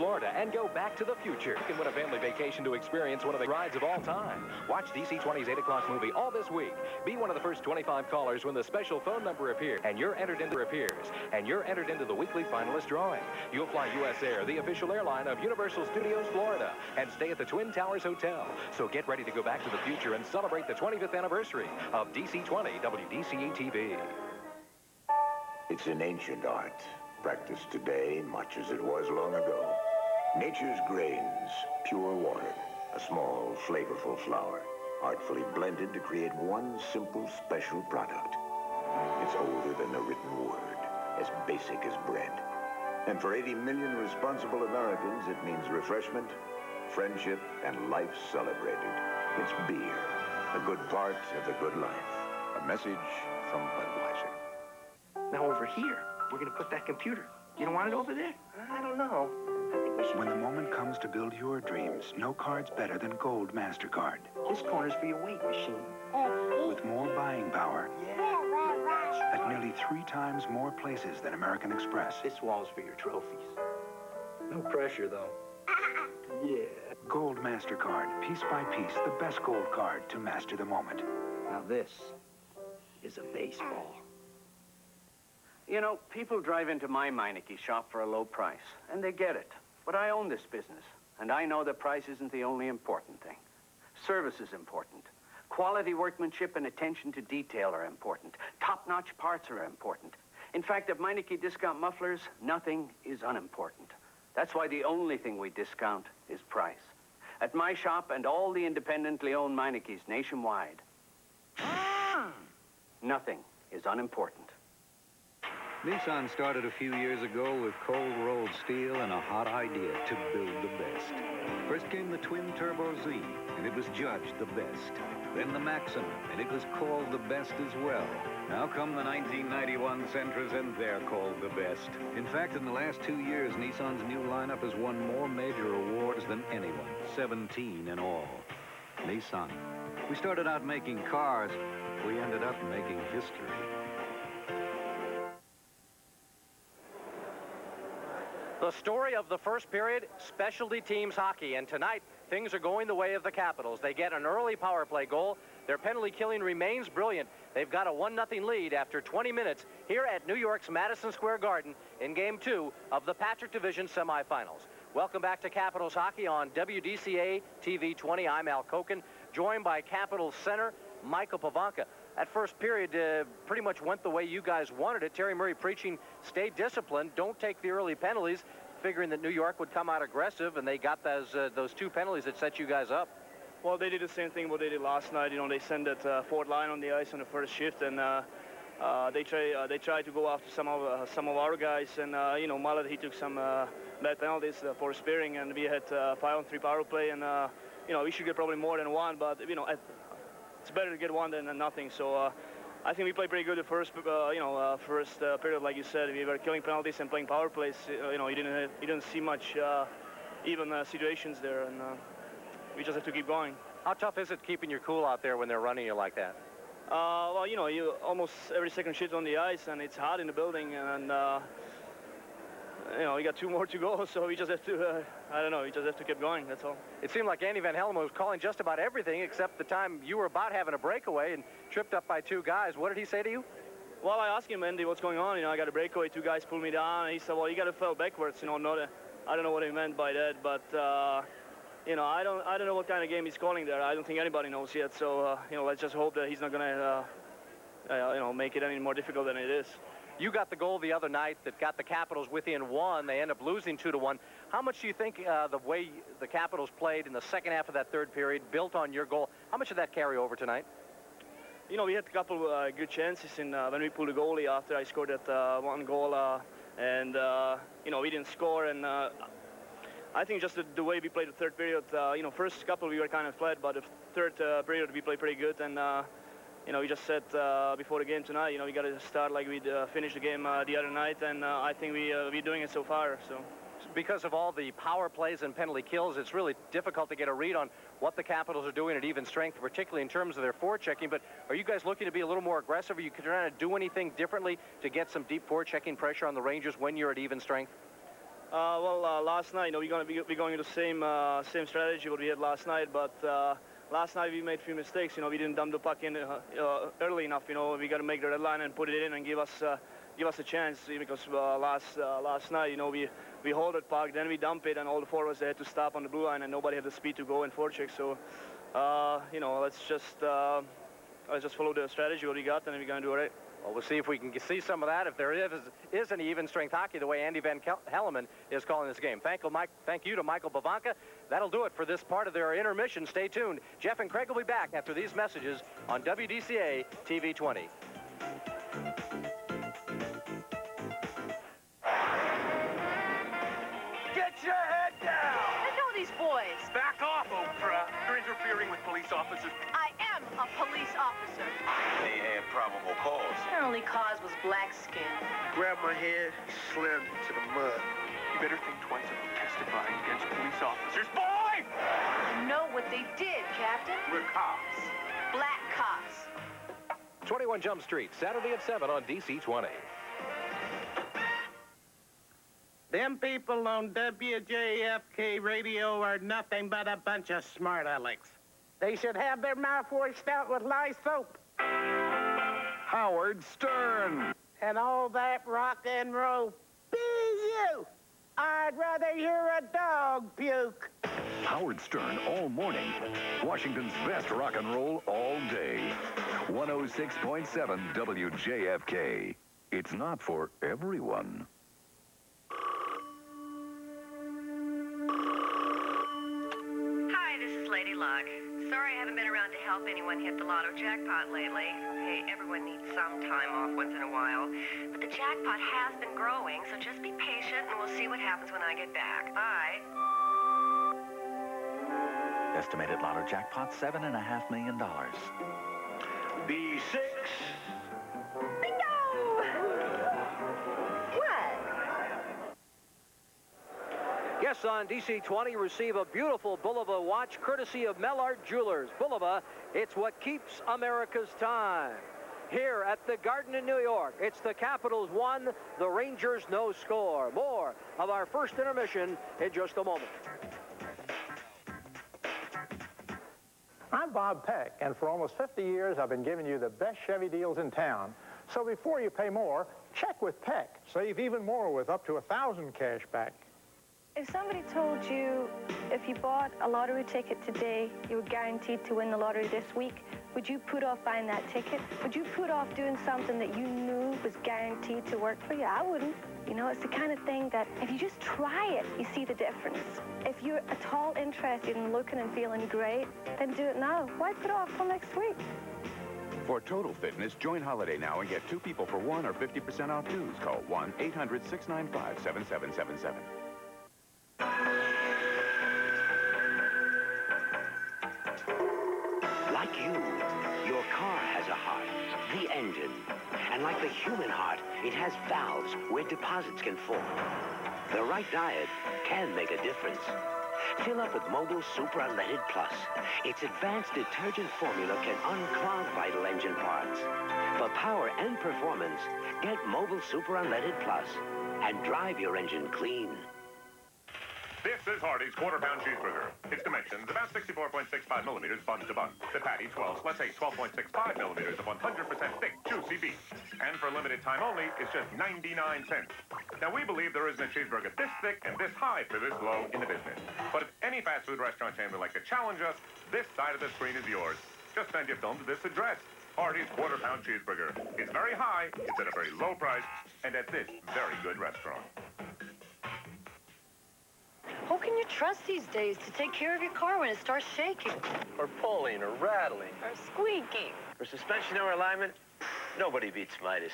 Florida and go back to the future. You can win a family vacation to experience one of the rides of all time. Watch DC-20's 8 o'clock movie all this week. Be one of the first 25 callers when the special phone number appears, and you're entered into the weekly finalist drawing. You'll fly U.S. Air, the official airline of Universal Studios Florida, and stay at the Twin Towers Hotel. So get ready to go back to the future and celebrate the 25th anniversary of DC-20 WDCA-TV. It's an ancient art, practiced today much as it was long ago. Nature's grains, pure water, a small, flavorful flour, artfully blended to create one simple, special product. It's older than the written word, as basic as bread. And for 80 million responsible Americans, it means refreshment, friendship, and life celebrated. It's beer, a good part of the good life. A message from Budweiser. Now over here, we're going to put that computer. You don't want it over there? I don't know. I think we should... When the moment comes to build your dreams, no card's better than Gold MasterCard. This corner's for your weight machine. With more buying power. Yeah. At nearly 3 times more places than American Express. This wall's for your trophies. No pressure, though. Yeah. Gold MasterCard, piece by piece, the best gold card to master the moment. Now this is a baseball. You know, people drive into my Meineke shop for a low price, and they get it. But I own this business, and I know that price isn't the only important thing. Service is important. Quality workmanship and attention to detail are important. Top-notch parts are important. In fact, at Meineke Discount Mufflers, nothing is unimportant. That's why the only thing we discount is price. At my shop and all the independently owned Meinekes nationwide, nothing is unimportant. Nissan started a few years ago with cold-rolled steel and a hot idea to build the best. First came the Twin Turbo Z, and it was judged the best. Then the Maxima, and it was called the best as well. Now come the 1991 Sentras, and they're called the best. In fact, in the last 2 years, Nissan's new lineup has won more major awards than anyone, 17 in all. Nissan. We started out making cars. We ended up making history. The story of the first period, specialty teams hockey, and tonight things are going the way of the Capitals. They get an early power play goal. Their penalty killing remains brilliant. They've got a 1-0 lead after 20 minutes here at New York's Madison Square Garden in Game 2 of the Patrick Division semifinals. Welcome back to Capitals hockey on WDCA TV 20. I'm Al Koken, joined by Capitals center Michael Pavanka. That first period pretty much went the way you guys wanted it. Terry Murray preaching, stay disciplined, don't take the early penalties, figuring that New York would come out aggressive, and they got those 2 penalties that set you guys up. Well, they did the same thing what they did last night. You know, they sent that fourth line on the ice on the first shift, and they tried to go after some of our guys. And you know, Mallet, he took some bad penalties for spearing, and we had 5-on-3 power play, and you know, we should get probably more than 1, but you know, it's better to get 1 than nothing. So I think we played pretty good the first, first period. Like you said, we were killing penalties and playing power plays. You know, you didn't see much even situations there, and we just have to keep going. How tough is it keeping your cool out there when they're running you like that? Well, you know, you almost every second shift on the ice, and it's hot in the building, and you know, we got 2 more to go, so we just have to, I don't know, we just have to keep going, that's all. It seemed like Andy Van Hellemond was calling just about everything except the time you were about having a breakaway and tripped up by 2 guys. What did he say to you? Well, I asked him, Andy, what's going on? You know, I got a breakaway, 2 guys pulled me down, and he said, well, you got to fall backwards, you know, I don't know what he meant by that, but, you know, I don't know what kind of game he's calling there. I don't think anybody knows yet, so, you know, let's just hope that he's not going to, you know, make it any more difficult than it is. You got the goal the other night that got the Capitals within 1. They end up losing 2-1. How much do you think the way the Capitals played in the second half of that third period built on your goal? How much did that carry over tonight? You know, we had a couple good chances when we pulled the goalie after I scored that 1 goal, and you know, we didn't score. And I think just the way we played the third period, you know, first couple we were kind of flat, but the third period we played pretty good. And you know, we just said before the game tonight, you know, we got to start like we finished the game the other night, and I think we're doing it so far. So. Because of all the power plays and penalty kills, it's really difficult to get a read on what the Capitals are doing at even strength, particularly in terms of their forechecking. But are you guys looking to be a little more aggressive? Are you trying to do anything differently to get some deep forechecking pressure on the Rangers when you're at even strength? Last night, we're going to be going to the same strategy what we had last night, but last night we made a few mistakes. We didn't dump the puck in early enough. We got to make the red line and put it in and give us a chance, because last night, we hold the puck, then we dump it, and all the forwards they had to stop on the blue line, and nobody had the speed to go and forecheck. So, let's just follow the strategy what we got, and we're going to do it right. Well, we'll see if we can see some of that, if there is any even-strength hockey, the way Andy Van Helleman is calling this game. Thank you to Michael Bavanka. That'll do it for this part of their intermission. Stay tuned. Jeff and Craig will be back after these messages on WDCA TV 20. Get your head down! I know these boys. Back off, Oprah. You're interfering with police officers. I am a police officer. They had probable cause. Their only cause was black skin. Grab my head, slammed to the mud. You better think twice about testifying against police officers. Boy! You know what they did, Captain? We're cops. Black cops. 21 Jump Street, Saturday at 7 on DC 20. Them people on WJFK radio are nothing but a bunch of smart alecks. They should have their mouth washed out with lye soap. Howard Stern. And all that rock and roll. Be you! I'd rather hear a dog puke. Howard Stern all morning. Washington's best rock and roll all day. 106.7 WJFK. It's not for everyone. Hi, this is Lady Luck. Sorry I haven't been around to help anyone hit the lotto jackpot lately. Hey, everyone needs some time off once in a while. But the jackpot has been growing, so just be patient and we'll see what happens when I get back. Bye. Estimated lotto jackpot, $7.5 million. B6. Yes, on DC 20, receive a beautiful Bulova watch courtesy of Mellard Jewelers. Bulova, it's what keeps America's time. Here at the Garden in New York, it's the Capitals 1, the Rangers no score. More of our first intermission in just a moment. I'm Bob Peck, and for almost 50 years, I've been giving you the best Chevy deals in town. So before you pay more, check with Peck. Save even more with up to $1,000 cash back. If somebody told you if you bought a lottery ticket today, you were guaranteed to win the lottery this week, would you put off buying that ticket? Would you put off doing something that you knew was guaranteed to work for you? I wouldn't. You know, it's the kind of thing that if you just try it, you see the difference. If you're at all interested in looking and feeling great, then do it now. Why put it off till next week? For total fitness, join Holiday now and get 2 people for 1 or 50% off dues. Call 1-800-695-7777. Like you, your car has a heart, the engine. And like the human heart, it has valves where deposits can form. The right diet can make a difference. Fill up with Mobil Super Unleaded Plus. Its advanced detergent formula can unclog vital engine parts. For power and performance, get Mobil Super Unleaded Plus and drive your engine clean. This is Hardee's quarter-pound cheeseburger. Its dimensions, about 64.65 millimeters bun to bun. The patty, 12/8, 12.65 millimeters of 100% thick, juicy beef. And for a limited time only, it's just 99 cents. Now, we believe there isn't a cheeseburger this thick and this high for this low in the business. But if any fast food restaurant chain would like to challenge us, this side of the screen is yours. Just send your film to this address. Hardee's quarter-pound cheeseburger. It's very high, it's at a very low price, and at this very good restaurant. Who can you trust these days to take care of your car when it starts shaking? Or pulling, or rattling, Or squeaking? or suspension or alignment? Nobody beats Midas.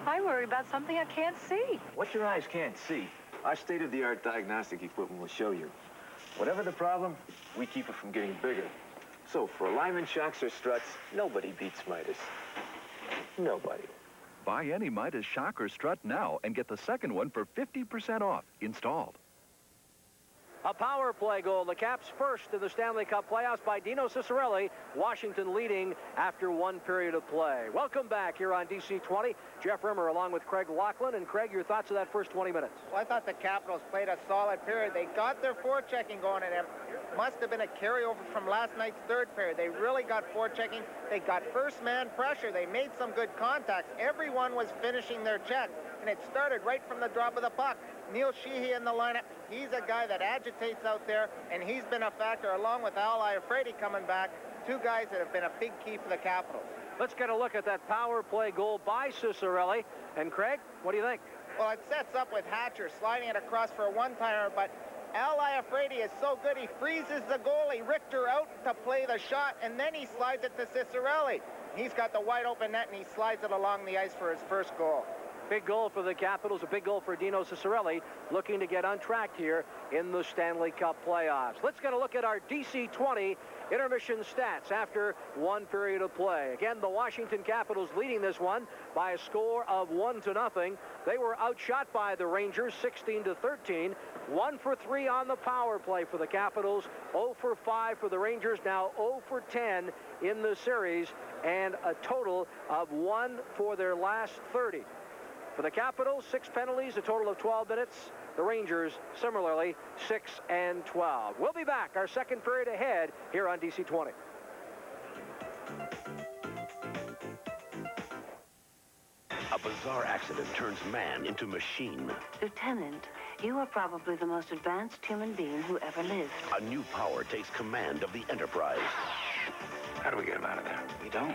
I worry about something I can't see. What your eyes can't see, our state-of-the-art diagnostic equipment will show you. Whatever the problem, we keep it from getting bigger. So for alignment shocks or struts, nobody beats Midas. Nobody. Buy any Midas shock or strut now and get the second one for 50% off installed. A power play goal. The Caps first in the Stanley Cup playoffs by Dino Ciccarelli. Washington leading after one period of play. Welcome back here on DC 20. Jeff Rimmer along with Craig Laughlin. And Craig, your thoughts of that first 20 minutes? Well, I thought the Capitals played a solid period. They got their forechecking going, and it must have been a carryover from last night's third period. They really got forechecking. They got first-man pressure. They made some good contacts. Everyone was finishing their check, and it started right from the drop of the puck. Neil Sheehy in the lineup. He's a guy that agitates out there, and he's been a factor, along with Al Iafrate coming back. Two guys that have been a big key for the Capitals. Let's get a look at that power play goal by Ciccarelli. And Craig, what do you think? Well, it sets up with Hatcher sliding it across for a one-timer, but Al Iafrate is so good, he freezes the goalie, Richter, out to play the shot, and then he slides it to Ciccarelli. He's got the wide-open net, and he slides it along the ice for his first goal. Big goal for the Capitals, a big goal for Dino Ciccarelli, looking to get on track here in the Stanley Cup playoffs. Let's get a look at our DC 20 intermission stats after one period of play. Again, the Washington Capitals leading this one by a score of 1-0. They were outshot by the Rangers 16-13. 1 for 3 on the power play for the Capitals, 0 for 5 for the Rangers, now 0 for 10 in the series, and a total of 1 for their last 30. For the Capitals, 6 penalties, a total of 12 minutes. The Rangers, similarly, 6 and 12. We'll be back, our second period ahead here on DC 20. A bizarre accident turns man into machine. Lieutenant, you are probably the most advanced human being who ever lived. A new power takes command of the Enterprise. How do we get him out of there? We don't.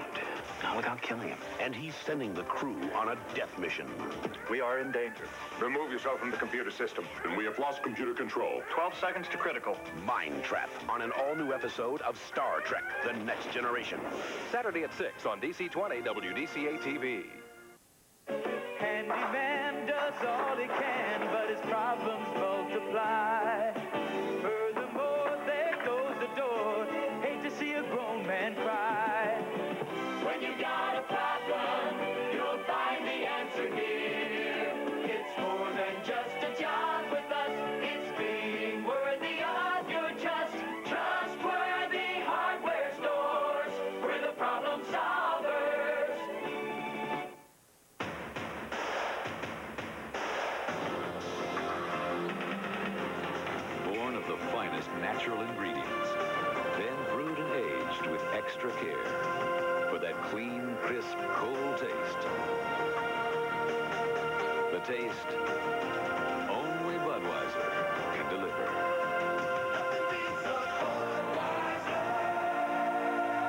Not without killing him. And he's sending the crew on a death mission. We are in danger. Remove yourself from the computer system. And we have lost computer control. 12 seconds to critical. Mind Trap on an all-new episode of Star Trek: The Next Generation. Saturday at 6 on DC 20 WDCA TV. Handyman does all he can, but his problems multiply. Furthermore, there goes the door. Hate to see a grown man cry. When you got a problem, you'll find the answer here. It's more than just a job with us. It's being worthy of your just, trustworthy hardware stores. We're the problem solvers. Born of the finest natural ingredients, then brewed and aged with extra care for that clean, crisp, cold taste. The taste only Budweiser can deliver.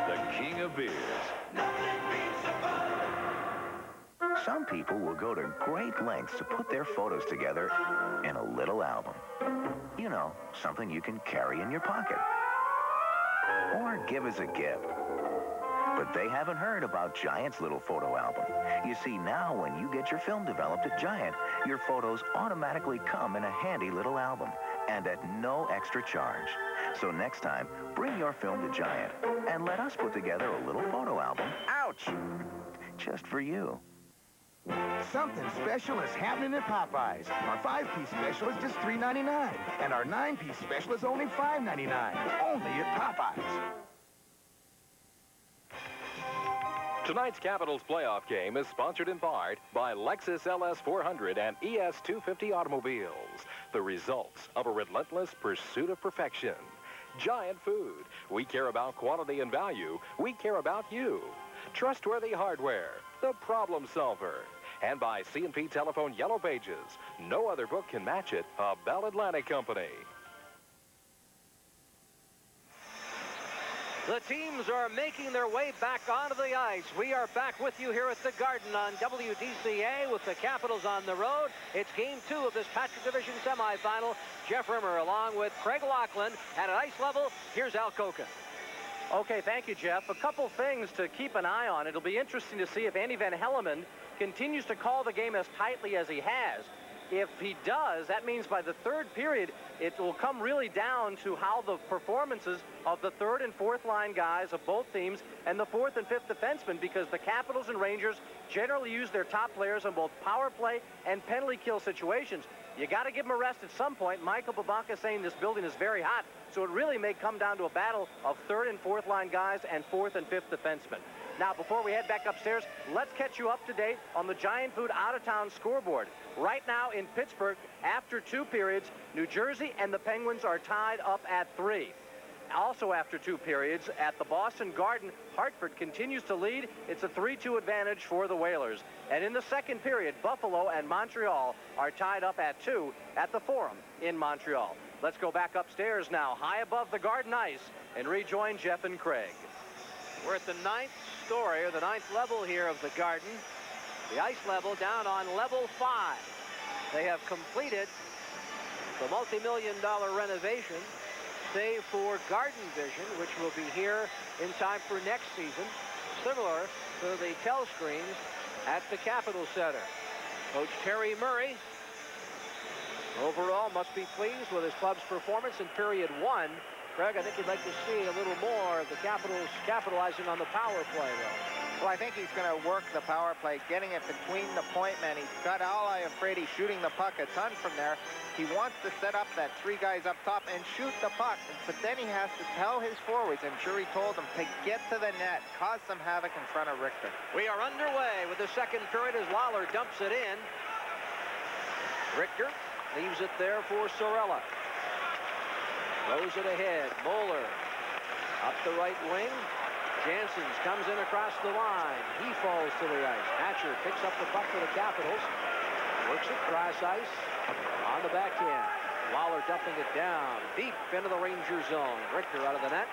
The king of beers. Some people will go to great lengths to put their photos together in a little album. You know, something you can carry in your pocket or give as a gift. But they haven't heard about Giant's little photo album. You see, now when you get your film developed at Giant, your photos automatically come in a handy little album and at no extra charge. So next time, bring your film to Giant and let us put together a little photo album. Ouch! Just for you. Something special is happening at Popeyes. Our 5-piece special is just $3.99, and our 9-piece special is only $5.99. Only at Popeyes. Tonight's Capitals playoff game is sponsored in part by Lexus LS 400 and ES 250 automobiles. The results of a relentless pursuit of perfection. Giant Food. We care about quality and value. We care about you. Trustworthy hardware. The problem solver. And by C&P Telephone Yellow Pages. No other book can match it. A Bell Atlantic company. The teams are making their way back onto the ice. We are back with you here at the Garden on WDCA with the Capitals on the road. It's game 2 of this Patrick Division semifinal. Jeff Rimmer along with Craig Laughlin. And at ice level, here's Al Koken. Okay, thank you, Jeff. A couple things to keep an eye on. It'll be interesting to see if Andy Van Hellemond continues to call the game as tightly as he has. If he does, that means by the third period, it will come really down to how the performances of the third and fourth line guys of both teams and the fourth and fifth defensemen, because the Capitals and Rangers generally use their top players on both power play and penalty kill situations. You got to give them a rest at some point. Michael Babanka saying this building is very hot, so it really may come down to a battle of third and fourth line guys and fourth and fifth defensemen. Now, before we head back upstairs, let's catch you up to date on the Giant Food out-of-town scoreboard. Right now in Pittsburgh, after 2 periods, New Jersey and the Penguins are tied up at 3. Also after 2 periods, at the Boston Garden, Hartford continues to lead. It's a 3-2 advantage for the Whalers. And in the second period, Buffalo and Montreal are tied up at 2 at the Forum in Montreal. Let's go back upstairs now, high above the Garden ice, and rejoin Jeff and Craig. We're at the 9th story, or the 9th level here of the Garden. The ice level down on level 5. They have completed the multi-million-dollar renovation, save for Garden Vision, which will be here in time for next season, similar to the telescreens at the Capitol Center. Coach Terry Murray overall must be pleased with his club's performance in period 1. Craig, I think you'd like to see a little more of the Capitals capitalizing on the power play, though. Well, I think he's going to work the power play, getting it between the point men. He's got Ally Afraidy shooting the puck a ton from there. He wants to set up that 3 guys up top and shoot the puck. But then he has to tell his forwards, I'm sure he told them, to get to the net, cause some havoc in front of Richter. We are underway with the second period as Lawler dumps it in. Richter leaves it there for Sorella. Throws it ahead. Moeller up the right wing. Janssens comes in across the line. He falls to the ice. Hatcher picks up the puck for the Capitals. Works it cross ice on the backhand. Lawler dumping it down deep into the Ranger zone. Richter out of the net.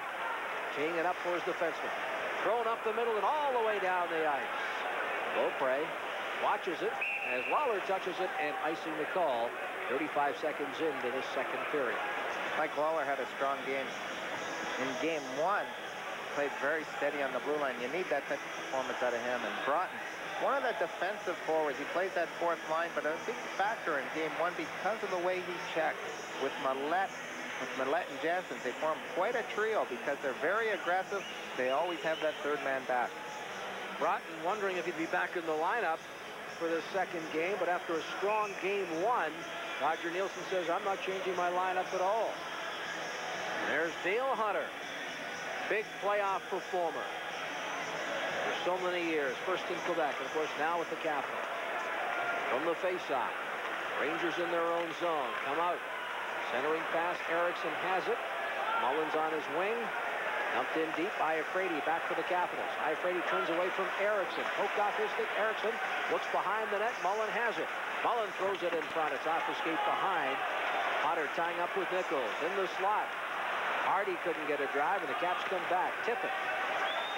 Teeing it up for his defenseman. Thrown up the middle and all the way down the ice. Beaupre watches it as Lawler touches it and icing the call 35 seconds into this second period. Mike Lawler had a strong game in game 1. Played very steady on the blue line. You need that type of performance out of him. And Broughton, one of the defensive forwards, he plays that 4th line, but a big factor in game 1 because of the way he checked with Millette. With Millette and Janssens, they form quite a trio because they're very aggressive. They always have that 3rd man back. Broughton wondering if he'd be back in the lineup for the second game, but after a strong game 1, Roger Nielsen says, I'm not changing my lineup at all. There's Dale Hunter, big playoff performer for so many years, first in Quebec, and of course now with the Capitals. From the faceoff, Rangers in their own zone, come out. Centering pass, Eriksson has it. Mullins on his wing. Dumped in deep by Afraidy, back for the Capitals. Afraidy turns away from Eriksson. Poked off his stick. Eriksson looks behind the net. Mullen has it. Mullen throws it in front. It's off the skate behind. Potter tying up with Nichols in the slot. Hardy couldn't get a drive, and the Caps come back. Tippett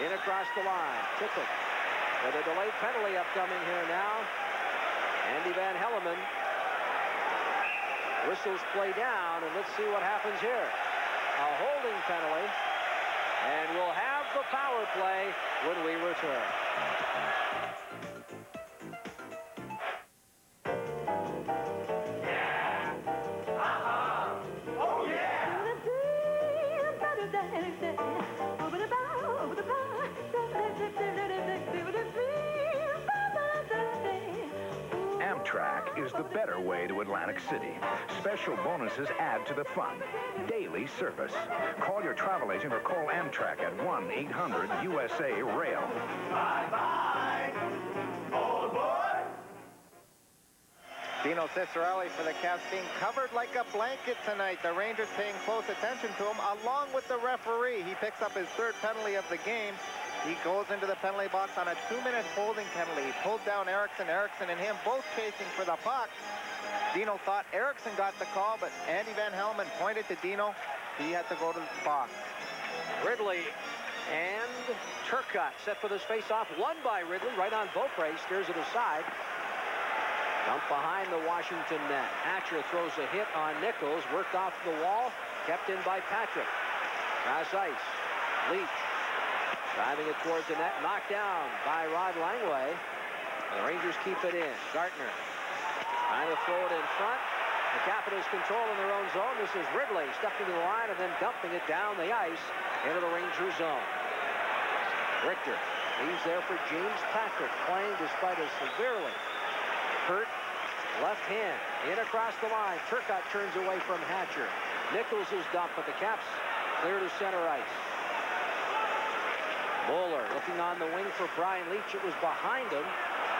in across the line. Tippett with a delayed penalty upcoming here now. Andy Van Hellemond whistles play down, and let's see what happens here. A holding penalty, and we'll have the power play when we return. Amtrak is the better way to Atlantic City. Special bonuses add to the fun. Daily service. Call your travel agent or call Amtrak at 1-800-USA-RAIL. Bye-bye, old boy. Dino Ciccarelli for the Caps being covered like a blanket tonight. The Rangers paying close attention to him along with the referee. He picks up his 3rd penalty of the game. He goes into the penalty box on a 2-minute holding penalty. He pulled down Eriksson. Eriksson and him both chasing for the puck. Dino thought Eriksson got the call, but Andy Van Hellemond pointed to Dino. He had to go to the box. Ridley and Turcotte set for this face-off. Won by Ridley, right on Beaupre. Steers it aside. Dump behind the Washington net. Hatcher throws a hit on Nichols. Worked off the wall. Kept in by Patrick. Cross ice. Leach. Driving it towards the net, knocked down by Rod Langway. And the Rangers keep it in. Gartner Trying to throw it in front. The Capitals control in their own zone. This is Ridley stepping to the line and then dumping it down the ice into the Rangers zone. Richter leaves there for James Patrick, playing despite a severely hurt left hand. In across the line. Turcotte turns away from Hatcher. Nichols is dumped, but the Caps clear to center ice. Moeller looking on the wing for Brian Leetch. It was behind him.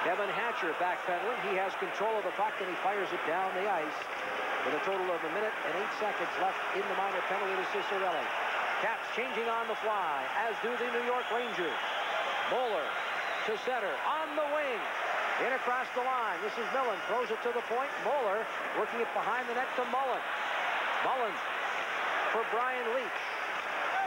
Kevin Hatcher backpedaling. He has control of the puck, and he fires it down the ice with a total of 1 minute and 8 seconds left in the minor penalty to Ciccarelli. Caps changing on the fly, as do the New York Rangers. Moeller to center on the wing. In across the line. This is Millen. Throws it to the point. Moeller working it behind the net to Mullen. Mullen for Brian Leetch.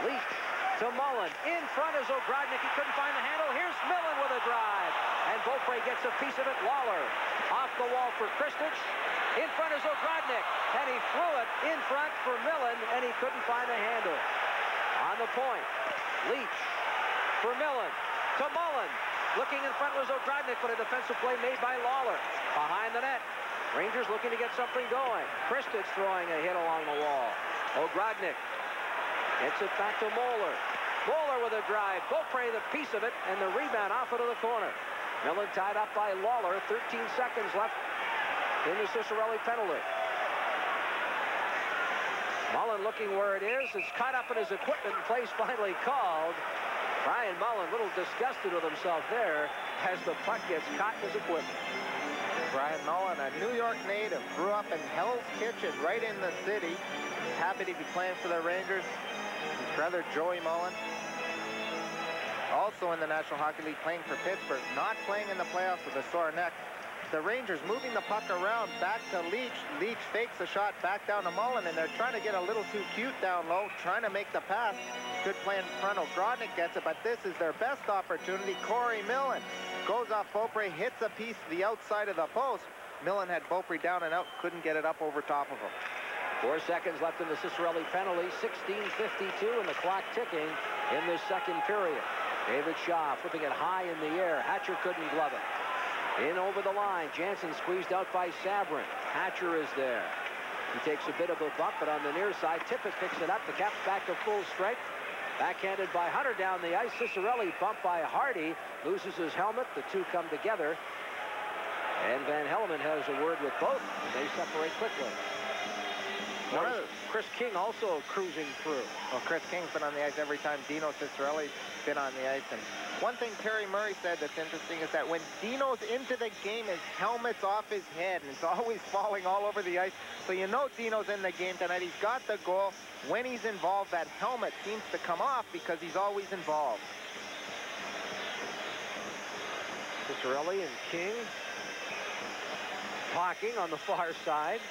Leetch to Mullen. In front is Ogrodnik. He couldn't find the handle. Here's Millen with a drive. And Beaupre gets a piece of it. Lawler off the wall for Kristich. In front is Ogrodnik. And he threw it in front for Millen, and he couldn't find the handle. On the point. Leetch for Millen to Mullen. Looking in front was Ogrodnik, but a defensive play made by Lawler. Behind the net. Rangers looking to get something going. Kristich throwing a hit along the wall. Ogrodnik gets it back to Moeller. Moeller with a drive. Beaupre the piece of it, and the rebound off into the corner. Millen tied up by Lawler. 13 seconds left in the Ciccarelli penalty. Mullen looking where it is. It's caught up in his equipment, and play's finally called. Brian Mullen a little disgusted with himself there as the puck gets caught in his equipment. Brian Mullen, a New York native, grew up in Hell's Kitchen right in the city. Happy to be playing for the Rangers. His brother Joey Mullen, also in the National Hockey League, playing for Pittsburgh, not playing in the playoffs with a sore neck. The Rangers moving the puck around back to Leetch. Leetch fakes the shot back down to Mullen, and they're trying to get a little too cute down low, trying to make the pass. Good play in front. Ogrodnik gets it, but this is their best opportunity. Corey Millen goes off Beaupre, hits a piece to the outside of the post. Millen had Beaupre down and out, couldn't get it up over top of him. 4 seconds left in the Ciccarelli penalty. 16:52 and the clock ticking in this second period. David Shaw flipping it high in the air. Hatcher couldn't glove it. In over the line. Jansen squeezed out by Sabrin. Hatcher is there. He takes a bit of a bump, but on the near side, Tippett picks it up. The Caps back to full strength. Backhanded by Hunter down the ice. Ciccarelli bumped by Hardy. Loses his helmet. The two come together. And Van Hellemond has a word with both. They separate quickly. Chris King also cruising through. Well, Chris King's been on the ice every time Dino Ciccarelli's been on the ice. And one thing Terry Murray said that's interesting is that when Dino's into the game, his helmet's off his head, and it's always falling all over the ice. So you know Dino's in the game tonight. He's got the goal. When he's involved, that helmet seems to come off because he's always involved. Ciccarelli and King talking on the far side.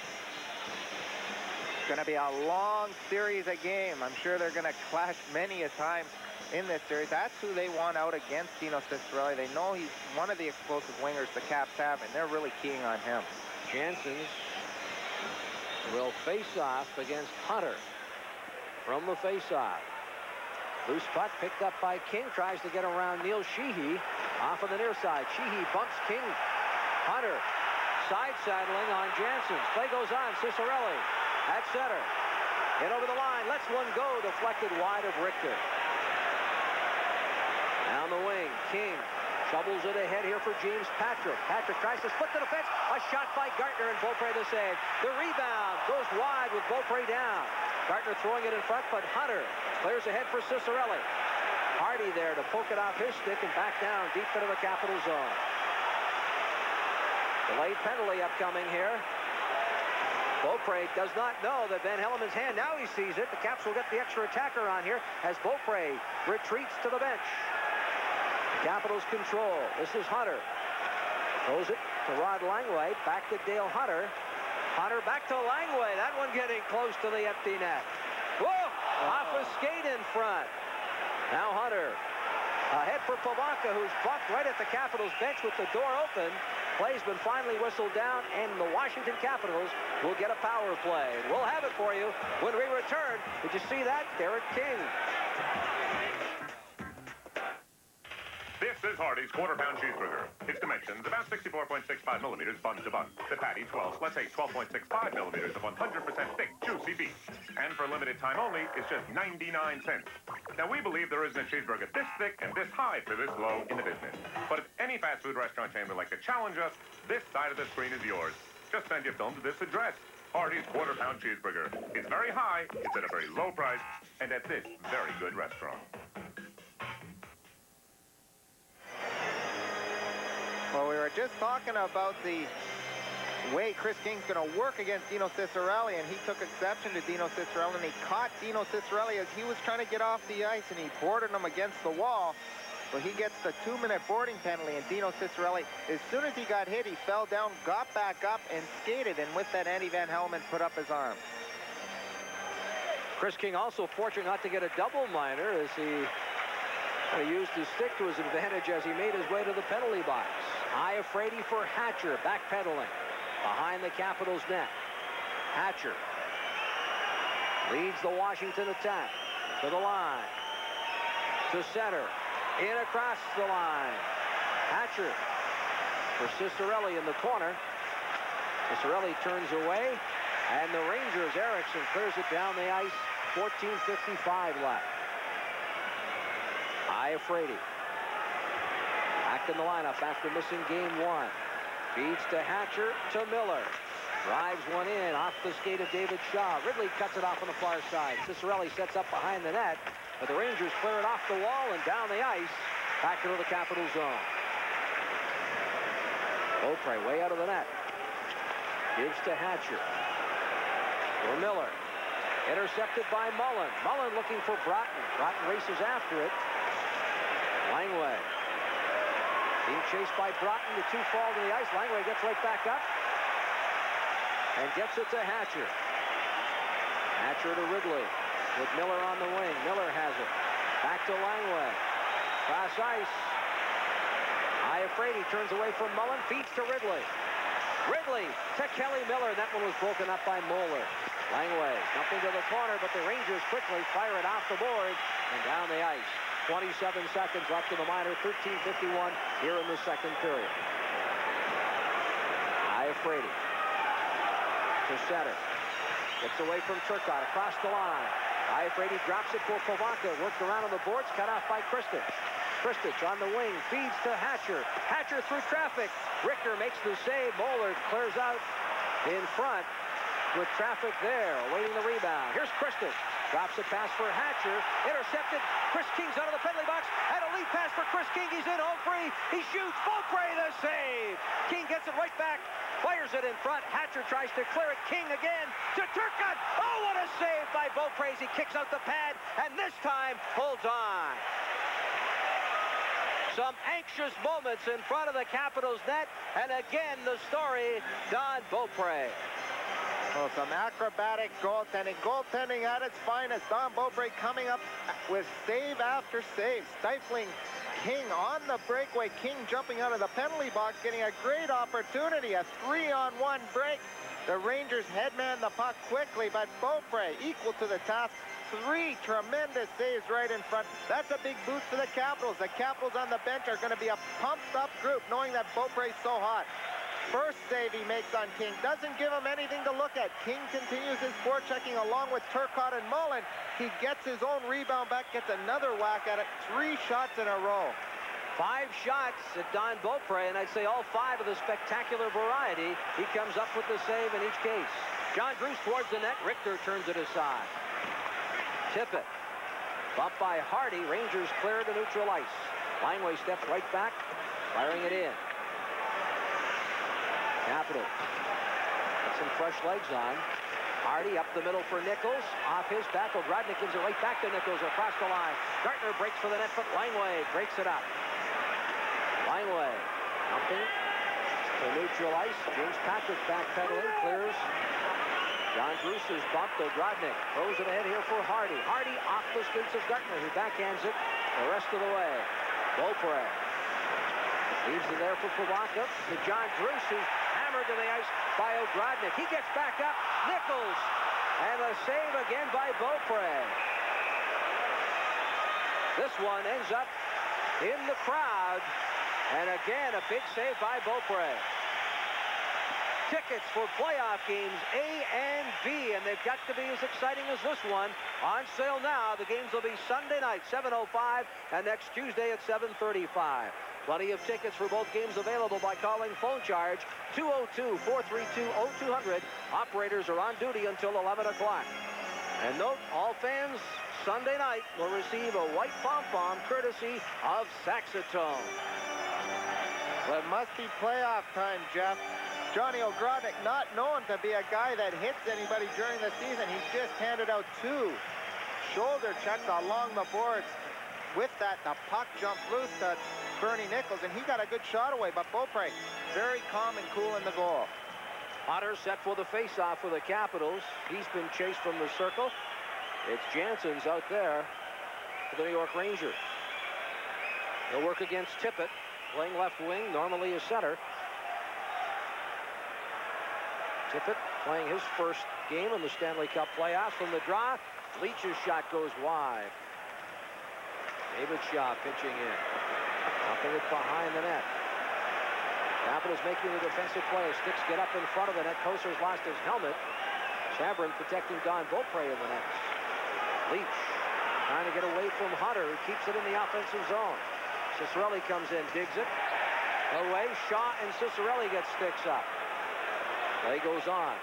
It's going to be a long series of game. I'm sure they're going to clash many a time in this series. That's who they want out against Dino Ciccarelli. They know he's one of the explosive wingers the Caps have, and they're really keying on him. Jansen will face off against Hunter from the face-off. Loose puck picked up by King. Tries to get around Neil Sheehy off of the near side. Sheehy bumps King. Hunter side-saddling on Jansen. Play goes on. Ciccarelli at center. Hit over the line. Lets one go. Deflected wide of Richter. Down the wing. King shovels it ahead here for James Patrick. Patrick tries to split to the fence. A shot by Gartner, and Beaupre the save. The rebound goes wide with Beaupre down. Gartner throwing it in front, but Hunter clears ahead for Ciccarelli. Hardy there to poke it off his stick and back down deep into the Capital zone. Delayed penalty upcoming here. Beaupre does not know that Van Hellemond's hand. Now he sees it. The Caps will get the extra attacker on here as Beaupre retreats to the bench. The Capitals control. This is Hunter. Throws it to Rod Langway. Back to Dale Hunter. Hunter back to Langway. That one getting close to the empty net. Whoa! Off a skate in front. Now Hunter. Ahead for Pavanka, who's bumped right at the Capitals bench with the door open. Play's been finally whistled down, and the Washington Capitals will get a power play. We'll have it for you when we return. Did you see that? Derek King. This is is Hardee's quarter-pound cheeseburger. Its dimensions, about 64.65 millimeters bun to bun. The patty, 12.65 millimeters of 100% thick, juicy beef. And for limited time only, it's just 99 cents. Now, we believe there isn't a cheeseburger this thick and this high for this low in the business. But if any fast food restaurant chain would like to challenge us, this side of the screen is yours. Just send your film to this address. Hardee's quarter-pound cheeseburger. It's very high, it's at a very low price, and at this very good restaurant. Well, we were just talking about the way Chris King's going to work against Dino Ciccarelli, and he took exception to Dino Ciccarelli, and he caught Dino Ciccarelli as he was trying to get off the ice, and he boarded him against the wall. Well, he gets the 2-minute boarding penalty, and Dino Ciccarelli, as soon as he got hit, he fell down, got back up, and skated, and with that, Andy Van Hellemond put up his arm. Chris King also fortunate not to get a double minor as he used his stick to his advantage as he made his way to the penalty box. Iafrate for Hatcher, backpedaling behind the Capitals net. Hatcher leads the Washington attack to the line, to center, in across the line. Hatcher for Ciccarelli in the corner. Ciccarelli turns away, and the Rangers, Erickson clears it down the ice. 14:55 left. Iafrate back in the lineup after missing game 1. Feeds to Hatcher, to Miller. Drives one in off the skate of David Shaw. Ridley cuts it off on the far side. Ciccarelli sets up behind the net, but the Rangers clear it off the wall and down the ice back into the Capital zone. Beaupre way out of the net. Gives to Hatcher. For Miller. Intercepted by Mullen. Mullen looking for Broughton. Broughton races after it. Langway being chased by Broughton. The two fall to the ice. Langway gets right back up and gets it to Hatcher. Hatcher to Ridley with Miller on the wing. Miller has it. Back to Langway. Cross ice. Iafrate turns away from Mullen. Feeds to Ridley. Ridley to Kelly Miller. That one was broken up by Moeller. Langway jumping to the corner, but the Rangers quickly fire it off the boards and down the ice. 27 seconds left in the minor. 13:51 here in the second period. Iafrate to center. Gets away from Turcotte across the line. Iafrate drops it for Pivonka. Worked around on the boards. Cut off by Kristich. Kristich on the wing. Feeds to Hatcher. Hatcher through traffic. Richter makes the save. Moeller clears out in front with traffic there. Awaiting the rebound. Here's Kristich. Drops a pass for Hatcher. Intercepted. Chris King's out of the penalty box. And a lead pass for Chris King. He's in home free. He shoots. Beaupre the save. King gets it right back. Fires it in front. Hatcher tries to clear it. King again to Turcotte. Oh, what a save by Beaupre as he kicks out the pad. And this time holds on. Some anxious moments in front of the Capitals net. And again, the story, Don Beaupre. Well, some acrobatic goaltending. Goaltending at its finest. Don Beaupre coming up with save after save. Stifling King on the breakaway. King jumping out of the penalty box, getting a great opportunity. A 3-on-1 break. The Rangers headman the puck quickly, but Beaupre equal to the task. 3 tremendous saves right in front. That's a big boost for the Capitals. The Capitals on the bench are going to be a pumped-up group, knowing that Beaupre's so hot. First save he makes on King. Doesn't give him anything to look at. King continues his forechecking along with Turcotte and Mullen. He gets his own rebound back, gets another whack at it. 3 shots in a row. 5 shots at Don Beaupre, and I'd say all 5 of the spectacular variety. He comes up with the save in each case. John Druce towards the net. Richter turns it aside. Tippett. Bumped by Hardy. Rangers clear to neutral ice. Langway steps right back, firing it in. Capitals. Got some fresh legs on. Hardy up the middle for Nichols. Off his back. O'Grodnik gives it right back to Nichols across the line. Gartner breaks for the net, but Langway breaks it up. Langway jumping to neutral ice. James Patrick backpedaling. Clears. John Druce is bumped. O'Grodnik throws it ahead here for Hardy. Hardy off the skates of Gartner, who backhands it the rest of the way. Beaupre leaves it there for Pivonka. To John Druce, who's hammered to the ice by O'Grodnik. He gets back up. Nichols. And a save again by Beaupre. This one ends up in the crowd. And again, a big save by Beaupre. Tickets for playoff games A and B, and they've got to be as exciting as this one. On sale now. The games will be Sunday night, 7:05, and next Tuesday at 7:35. Plenty of tickets for both games available by calling phone charge 202-432-0200. Operators are on duty until 11 o'clock. And note, all fans Sunday night will receive a white pom-pom courtesy of Saxotone. Well, it must be playoff time, Jeff. Johnny Ogrodnik, not known to be a guy that hits anybody during the season. He's just handed out 2 shoulder checks along the boards. With that, the puck jumped loose to Bernie Nichols, and he got a good shot away, but Beaupre very calm and cool in the goal. Otter set for the face-off for the Capitals. He's been chased from the circle. It's Jansen's out there for the New York Rangers. He'll work against Tippett, playing left wing, normally a center. Tippett playing his first game in the Stanley Cup playoffs. From the draw, Leach's shot goes wide. David Shaw pitching in. Upping it behind the net. Capitals making the defensive play. Sticks get up in front of the net. Koser's lost his helmet. Sabrin protecting Don Beaupre in the net. Leach trying to get away from Hunter, who keeps it in the offensive zone. Ciccarelli comes in, digs it away. Shaw and Ciccarelli get sticks up. Play goes on.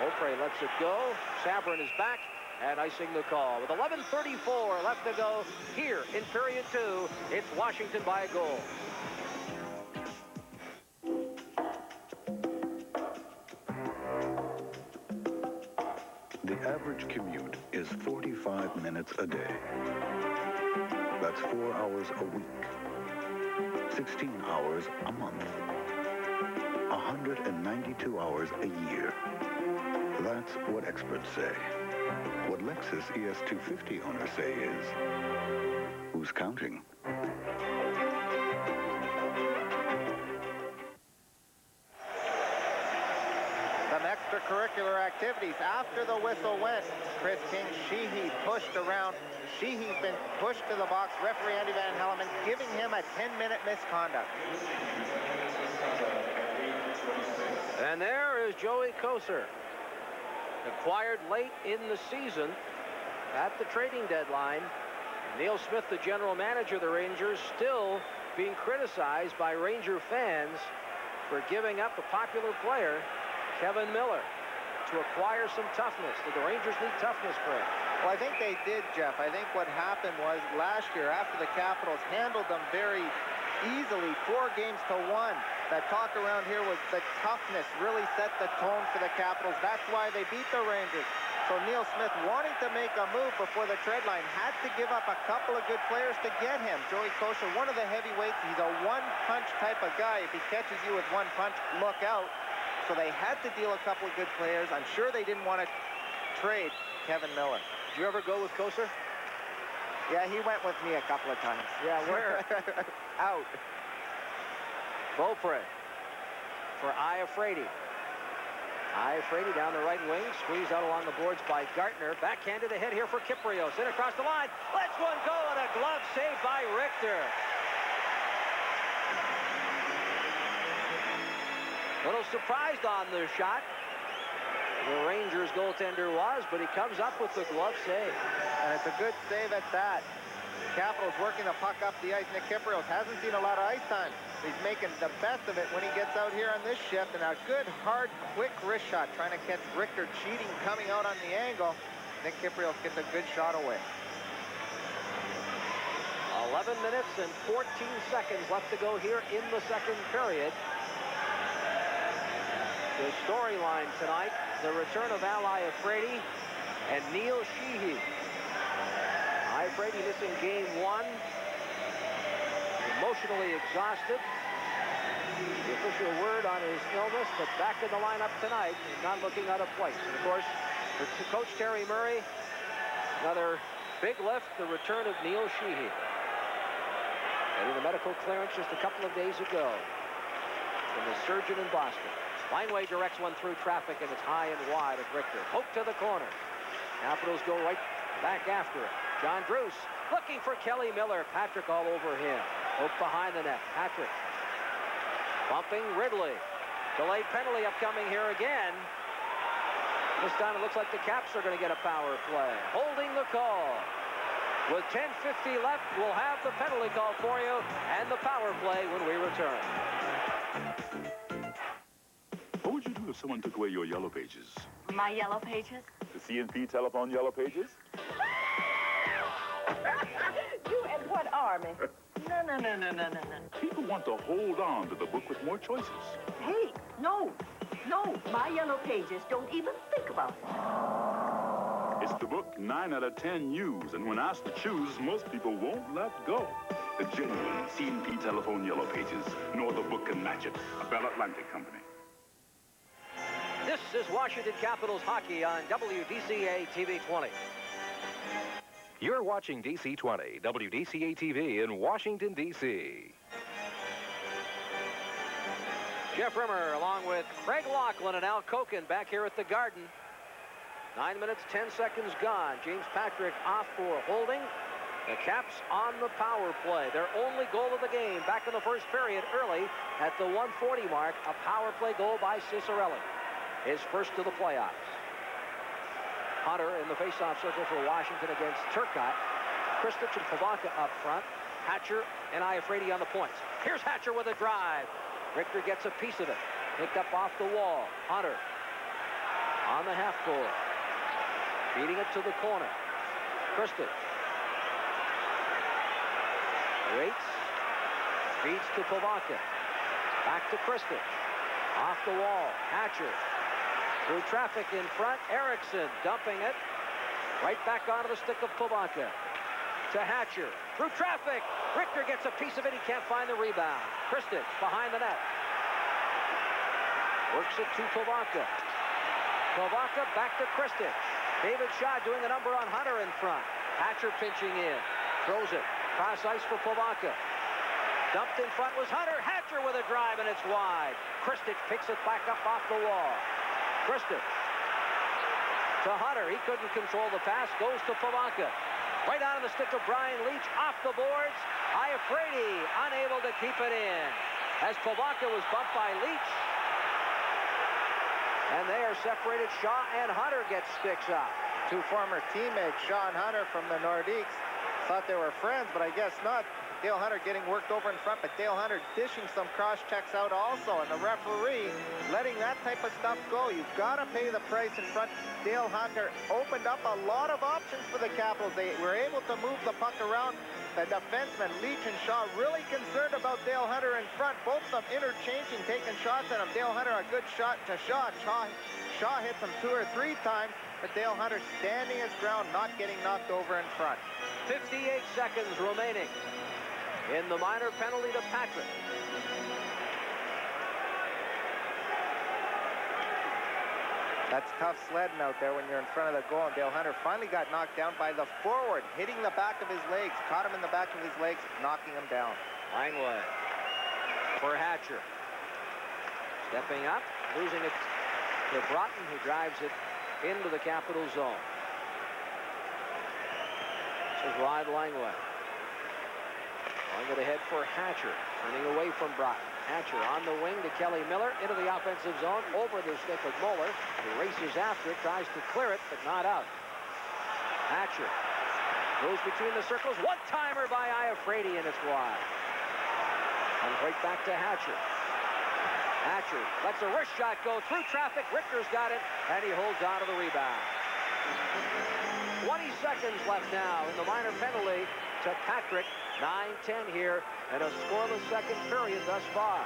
Beaupre lets it go. Sabrin is back and icing the call. With 11:34 left to go here in period 2, it's Washington by a goal. The average commute is 45 minutes a day. That's 4 hours a week, 16 hours a month, 192 hours a year. That's what experts say. What Lexus ES250 owners say is, who's counting? Some extracurricular activities after the whistle went. Chris King, Sheehy pushed around. Sheehy's been pushed to the box. Referee Andy Van Helleman giving him a 10-minute misconduct. And there is Joey Koser, acquired late in the season at the trading deadline. Neil Smith, the general manager of the Rangers, still being criticized by Ranger fans for giving up a popular player, Kevin Miller, to acquire some toughness. Did the Rangers need toughness, Craig? Well, I think they did, Jeff. I think what happened was last year, after the Capitals handled them very easily, 4-1, that talk around here was the toughness really set the tone for the Capitals. That's why they beat the Rangers. So Neil Smith, wanting to make a move before the trade line, had to give up a couple of good players to get him. Joey Koser, one of the heavyweights, he's a one-punch type of guy. If he catches you with one punch, look out. So they had to deal a couple of good players. I'm sure they didn't want to trade Kevin Miller. Did you ever go with Koser? Yeah, he went with me a couple of times. Yeah, where? Out. Beaupre for Iafrate. Iafrate down the right wing, squeezed out along the boards by Gartner. Backhanded ahead here for Kypreos. In across the line. Lets one go, and a glove save by Richter. A little surprised on the shot. The Rangers goaltender was, but he comes up with the glove save. And it's a good save at that. Capitals working the puck up the ice. Nick Kypreos hasn't seen a lot of ice time. He's making the best of it when he gets out here on this shift. And a good, hard, quick wrist shot trying to catch Richter cheating, coming out on the angle. Nick Kypreos gets a good shot away. 11 minutes and 14 seconds left to go here in the second period. The storyline tonight, the return of Al Iafrate and Neil Sheehy. Iafrate missing game 1. Emotionally exhausted. The official word on his illness, but back in the lineup tonight, not looking out of place. And of course, for Coach Terry Murray, another big lift, the return of Neil Sheehy. Getting the medical clearance just a couple of days ago from the surgeon in Boston. Lineway directs one through traffic, and it's high and wide of Richter. Hope to the corner. Capitals go right back after it. John Druce looking for Kelly Miller. Patrick all over him. Hook behind the net. Patrick bumping Ridley. Delayed penalty upcoming here again. This time it looks like the Caps are going to get a power play. Holding the call. With 10:50 left, we'll have the penalty call for you and the power play when we return. What would you do if someone took away your yellow pages? My yellow pages? The CNP telephone yellow pages? You and what army? No. People want to hold on to the book with more choices. Hey, no. My yellow pages don't even think about it. It's the book 9 out of 10 use, and when asked to choose, most people won't let go. The genuine CNP telephone yellow pages, no other book can match it. A Bell Atlantic company. This is Washington Capitals hockey on WDCA TV 20. You're watching DC 20, WDCA TV in Washington, D.C. Jeff Rimmer along with Craig Laughlin and Al Koken back here at the Garden. 9 minutes, 10 seconds gone. James Patrick off for holding. The Caps on the power play. Their only goal of the game back in the first period early at the 1:40 mark. A power play goal by Ciccarelli. His first to the playoffs. Hunter in the faceoff circle for Washington against Turcotte. Kristich and Pivonka up front. Hatcher and Iafrate on the points. Here's Hatcher with a drive. Richter gets a piece of it. Picked up off the wall. Hunter on the half board. Feeding it to the corner. Kristich. Waits. Feeds to Pivonka. Back to Kristich. Off the wall. Hatcher. Through traffic in front. Erickson dumping it. Right back onto the stick of Pivonka. To Hatcher. Through traffic. Richter gets a piece of it. He can't find the rebound. Kristich behind the net. Works it to Pivonka. Pivonka back to Kristich. David Shaw doing a number on Hunter in front. Hatcher pinching in. Throws it. Cross ice for Pivonka. Dumped in front was Hunter. Hatcher with a drive, and it's wide. Kristich picks it back up off the wall. Kristich to Hunter. He couldn't control the pass. Goes to Pivonka. Right out of the stick of Brian Leach. Off the boards. Iafrate unable to keep it in. As Pivonka was bumped by Leach. And they are separated. Shaw and Hunter get sticks up. Two former teammates, Shaw and Hunter from the Nordiques. Thought they were friends, but I guess not. Dale Hunter getting worked over in front, but Dale Hunter dishing some cross checks out also, and the referee letting that type of stuff go. You've got to pay the price in front. Dale Hunter opened up a lot of options for the Capitals. They were able to move the puck around. The defensemen, Leach and Shaw, really concerned about Dale Hunter in front. Both of them interchanging, taking shots at him. Dale Hunter, a good shot to Shaw. Shaw hits him 2 or 3 times, but Dale Hunter standing his ground, not getting knocked over in front. 58 seconds remaining in the minor penalty to Patrick. That's tough sledding out there when you're in front of the goal. And Dale Hunter finally got knocked down by the forward, hitting the back of his legs, caught him in the back of his legs, knocking him down. Langway for Hatcher. Stepping up, losing it to Broughton, who drives it into the Capital zone. This is Rod Langway. Going it ahead for Hatcher, turning away from Broughton. Hatcher on the wing to Kelly Miller, into the offensive zone, over the stick of Moeller, who races after it, tries to clear it, but not out. Hatcher goes between the circles, one-timer by Iafrate, and it's wide. And right back to Hatcher. Hatcher lets a wrist shot go through traffic. Richter's got it, and he holds on to the rebound. 20 seconds left now in the minor penalty to Patrick. 9-10 here, and a scoreless second period thus far.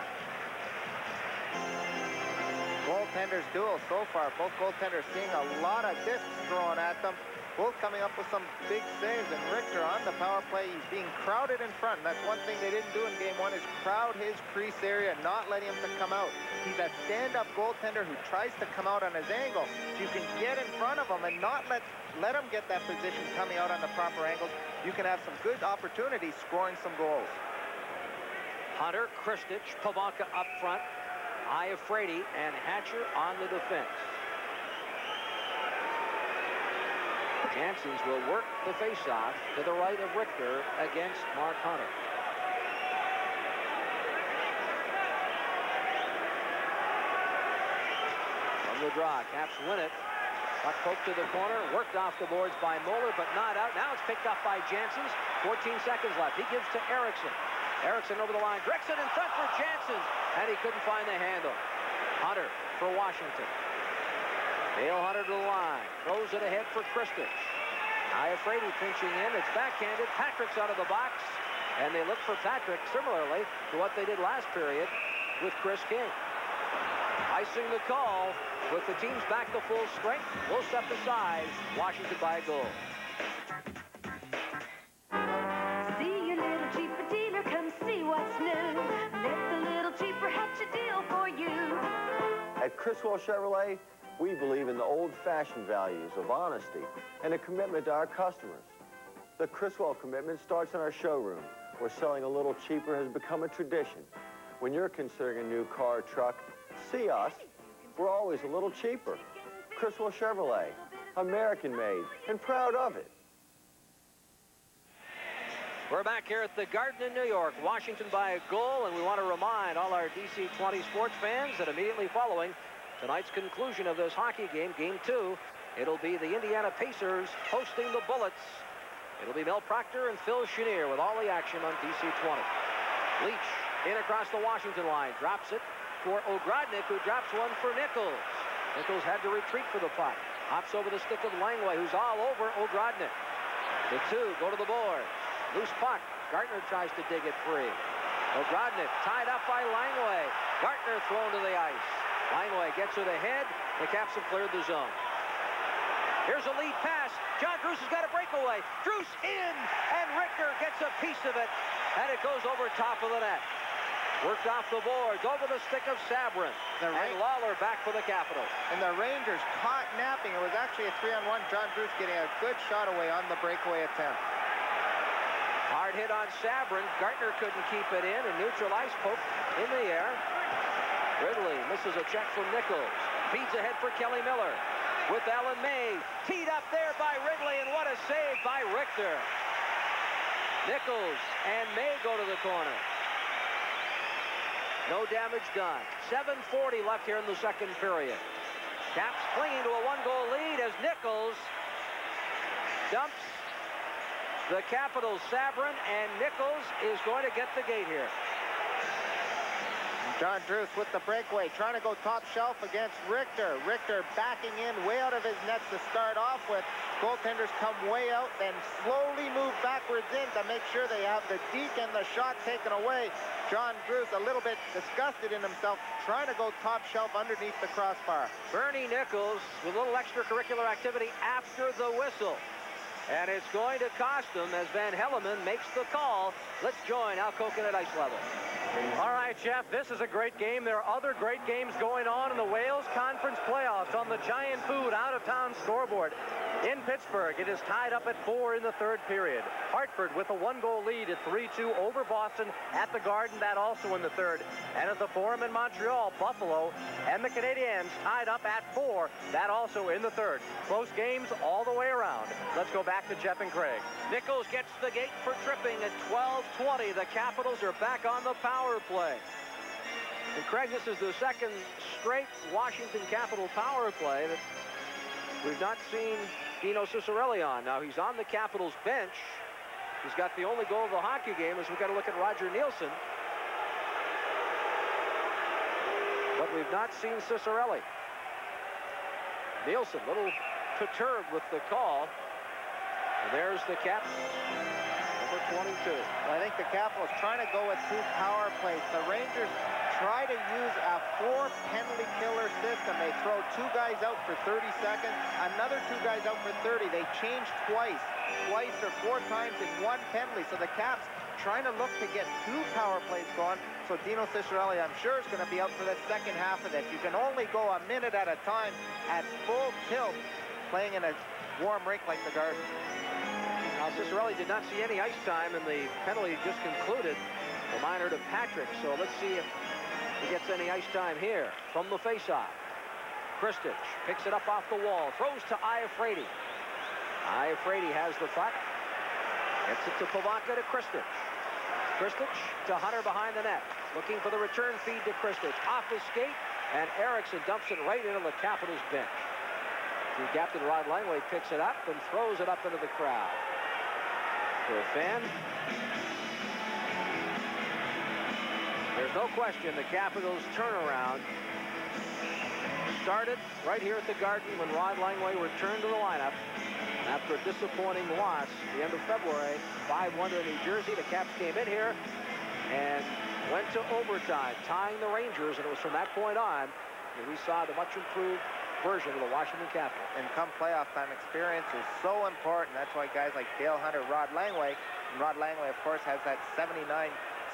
Goaltenders duel so far. Both goaltenders seeing a lot of discs thrown at them. Both coming up with some big saves, and Richter on the power play, he's being crowded in front. And that's one thing they didn't do in game one, is crowd his crease area, not letting him to come out. He's a stand-up goaltender who tries to come out on his angle. So you can get in front of him and not let him get that position coming out on the proper angles. You can have some good opportunities scoring some goals. Hunter, Kristich, Pivonka up front, Iafrate, and Hatcher on the defense. Janssens will work the faceoff to the right of Richter against Mark Hunter. From the draw, Caps win it. Puck poked to the corner, worked off the boards by Moeller, but not out. Now it's picked up by Janssens. 14 seconds left. He gives to Eriksson. Eriksson over the line. Gregson in front for Janssens, and he couldn't find the handle. Hunter for Washington. Dale Hunter to the line. Throws it ahead for Kristich. Iafrate pinching in. It's backhanded. Patrick's out of the box, and they look for Patrick similarly to what they did last period with Chris King. Icing the call. With the teams back to full strength, we'll step aside. Washington by a goal. See your little cheaper dealer, come see what's new. Let the little cheaper hatch a deal for you. At Criswell Chevrolet, we believe in the old-fashioned values of honesty and a commitment to our customers. The Criswell commitment starts in our showroom, where selling a little cheaper has become a tradition. When you're considering a new car or truck, see us. We're always a little cheaper. Criswell Chevrolet, American-made, and proud of it. We're back here at the Garden in New York. Washington by a goal, and we want to remind all our DC-20 sports fans that immediately following tonight's conclusion of this hockey game, Game 2, it'll be the Indiana Pacers hosting the Bullets. It'll be Mel Proctor and Phil Chenier with all the action on DC-20. Leach in across the Washington line, drops it for Ogrodnik, who drops one for Nichols. Nichols had to retreat for the puck. Hops over the stick of Langway, who's all over Ogrodnik. The two go to the boards. Loose puck. Gartner tries to dig it free. Ogrodnik tied up by Langway. Gartner thrown to the ice. Langway gets to the head. The Caps have cleared the zone. Here's a lead pass. John Druce has got a breakaway. Druce in, and Richter gets a piece of it, and it goes over top of the net. Worked off the boards, over the stick of Sabrin. And Lawler back for the Capitals. And the Rangers caught napping. It was actually a 3-on-1. John Druce getting a good shot away on the breakaway attempt. Hard hit on Sabrin. Gartner couldn't keep it in. A neutral ice poke in the air. Ridley misses a check from Nichols. Feeds ahead for Kelly Miller. With Ellen May. Teed up there by Ridley, and what a save by Richter. Nichols and May go to the corner. No damage done. 7:40 left here in the second period. Caps clinging to a one-goal lead as Nichols dumps the Capitals. Sabrin, and Nichols is going to get the gate here. John Druce with the breakaway, trying to go top shelf against Richter. Richter backing in way out of his nets to start off with. Goaltenders come way out, then slowly move backwards in to make sure they have the deke and the shot taken away. John Druce a little bit disgusted in himself, trying to go top shelf underneath the crossbar. Bernie Nichols with a little extracurricular activity after the whistle. And it's going to cost him as Van Helleman makes the call. Let's join Al Koken at ice level. All right, Jeff, this is a great game. There are other great games going on in the Wales Conference playoffs on the Giant Food out-of-town scoreboard. In Pittsburgh, it is tied up at 4 in the third period. Hartford with a one-goal lead at 3-2 over Boston at the Garden, that also in the third. And at the Forum in Montreal, Buffalo and the Canadiens tied up at 4, that also in the third. Close games all the way around. Let's go back to Jeff and Craig. Nichols gets the gate for tripping at 12:20. The Capitals are back on the power play. And Craig, this is the second straight Washington Capital power play that we've not seen Dino Ciccarelli on. Now, he's on the Capitals bench. He's got the only goal of the hockey game as we've got to look at Roger Nielsen. But we've not seen Ciccarelli. Nielsen, a little perturbed with the call. And there's the captain, number 22. Well, I think the Capitals trying to go with 2 power plays. The Rangers try to use a 4 penalty killer system. They throw 2 guys out for 30 seconds, another 2 guys out for 30. They change twice or 4 times in 1 penalty. So the Caps trying to look to get 2 power plays going. So Dino Ciccarelli, I'm sure, is going to be out for the second half of this. You can only go a minute at a time at full tilt playing in a warm rink like the Garden. Now, Ciccarelli did not see any ice time in the penalty just concluded. The minor to Patrick. So let's see if he gets any ice time here from the faceoff. Kristich picks it up off the wall, throws to Iafrate. Iafrate has the puck. Gets it to Pivonka to Kristich. Kristich to Hunter behind the net. Looking for the return feed to Kristich. Off his skate, and Eriksson dumps it right into the Capitals bench. Team captain Rod Langway picks it up and throws it up into the crowd. For a fan, there's no question the Capitals' turnaround started right here at the Garden when Rod Langway returned to the lineup after a disappointing loss at the end of February, 5-1 to New Jersey. The Caps came in here and went to overtime, tying the Rangers, and it was from that point on that we saw the much improved version of the Washington Capitals. And come playoff time, experience is so important. That's why guys like Dale Hunter, Rod Langway, and Rod Langway, of course, has that 79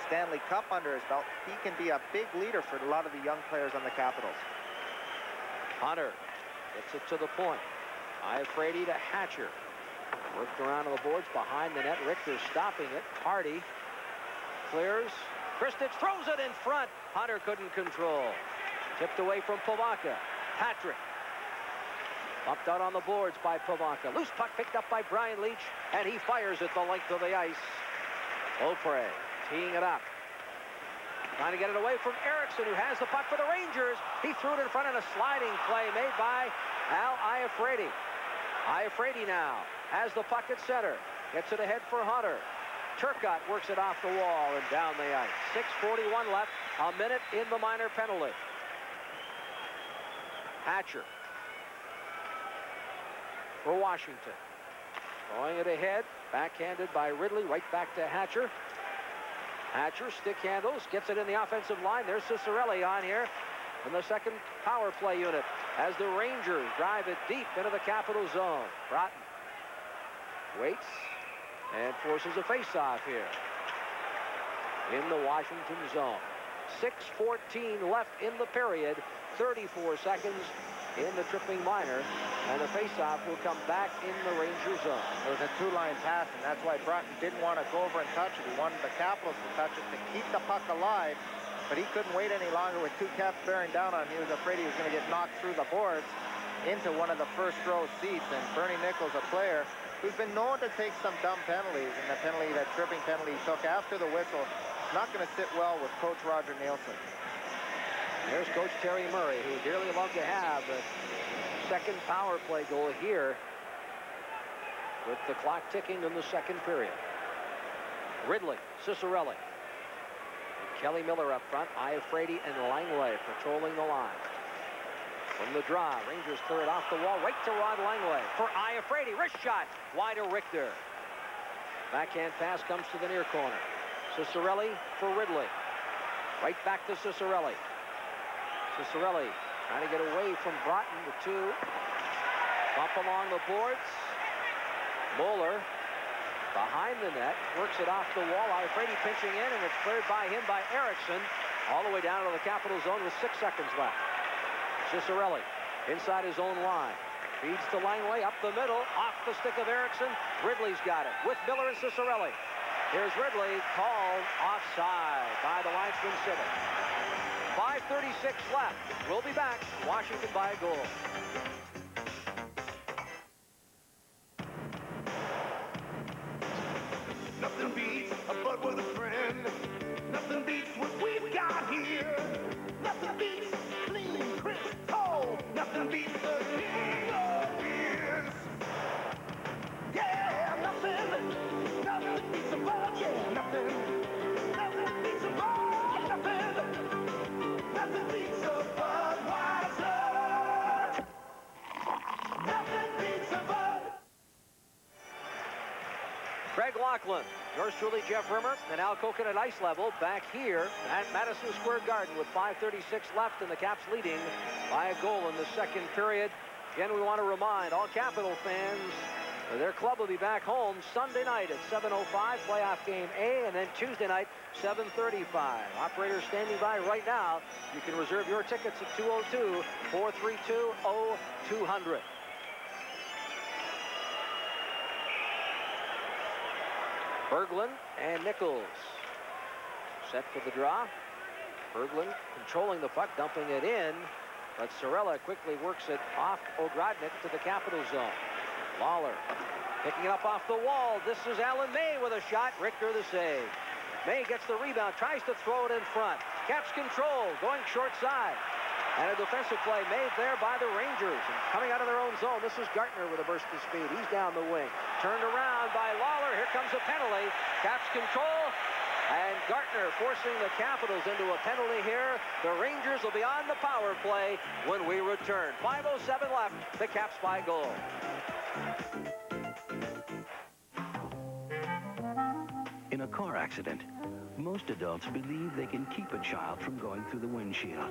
Stanley Cup under his belt. He can be a big leader for a lot of the young players on the Capitals. Hunter gets it to the point. Iafrate to Hatcher. Worked around on the boards behind the net. Richter stopping it. Hardy clears. Kristich throws it in front. Hunter couldn't control. Tipped away from Pivonka. Patrick. Bumped out on the boards by Pivonka. Loose puck picked up by Brian Leetch, and he fires it the length of the ice. Beaupre teeing it up. Trying to get it away from Eriksson, who has the puck for the Rangers. He threw it in front of a sliding play made by Al Iafrate. Iafrate now has the puck at center. Gets it ahead for Hunter. Turcotte works it off the wall and down the ice. 6:41 left, a minute in the minor penalty. Hatcher for Washington. Throwing it ahead, backhanded by Ridley, right back to Hatcher. Hatcher stick handles, gets it in the offensive line. There's Ciccarelli on here in the second power play unit as the Rangers drive it deep into the Capital zone. Broughton waits and forces a face-off here in the Washington zone. 6:14 left in the period, 34 seconds in the tripping minor, and the face-off will come back in the Ranger zone. It was a two-line pass, and that's why Broughton didn't want to go over and touch it. He wanted the Capitals to touch it to keep the puck alive, but he couldn't wait any longer with two Caps bearing down on him. He was afraid he was going to get knocked through the boards into one of the first-row seats, and Bernie Nichols, a player who's been known to take some dumb penalties, and the penalty, that tripping penalty he took after the whistle, not going to sit well with Coach Roger Nielsen. There's Coach Terry Murray, who would dearly love to have a second power play goal here with the clock ticking in the second period. Ridley, Ciccarelli, and Kelly Miller up front. Iafrate and Langley patrolling the line. From the draw, Rangers clear it off the wall right to Rod Langley for Iafrate. Wrist shot wide of Richter. Backhand pass comes to the near corner. Ciccarelli for Ridley. Right back to Ciccarelli. Ciccarelli trying to get away from Broughton. The two bump along the boards. Moeller behind the net, works it off the wall. Iafrate pinching in, and it's cleared by him by Eriksson all the way down to the Capital zone with 6 seconds left. Ciccarelli inside his own line. Feeds to Langley up the middle, off the stick of Eriksson. Ridley's got it with Miller and Ciccarelli. Here's Ridley, called offside by the linesman Civic. 5:36 left. We'll be back. Washington by a goal. Nothing beats a bud with a friend. Nothing beats what we've got here. Nothing beats clean, crisp, cold. Nothing beats the king of beers. Yeah, nothing beats a bud. Yeah, nothing beats a bud. Nothing beats a Budweiser. Nothing beats a Bud. Craig Laughlin, yours truly, Jeff Rimmer, and Al Coconut Ice Level back here at Madison Square Garden with 5:36 left, and the Caps leading by a goal in the second period. Again, we want to remind all Capital fans that their club will be back home Sunday night at 7:05, playoff game A, and then Tuesday night, 7:35. Operators standing by right now. You can reserve your tickets at 202-432-0200. Berglund and Nichols set for the draw. Berglund controlling the puck, dumping it in, but Sorella quickly works it off Ogrodnik to the Capital zone. Lawler Picking it up off the wall. This is Alan May with a shot. Richter the save. May gets the rebound, tries to throw it in front. Caps control, going short side. And a defensive play made there by the Rangers. And coming out of their own zone, this is Gartner with a burst of speed. He's down the wing. Turned around by Lawler. Here comes a penalty. Caps control. And Gartner forcing the Capitals into a penalty here. The Rangers will be on the power play when we return. 5:07 left. The Caps by goal. In a car accident, most adults believe they can keep a child from going through the windshield.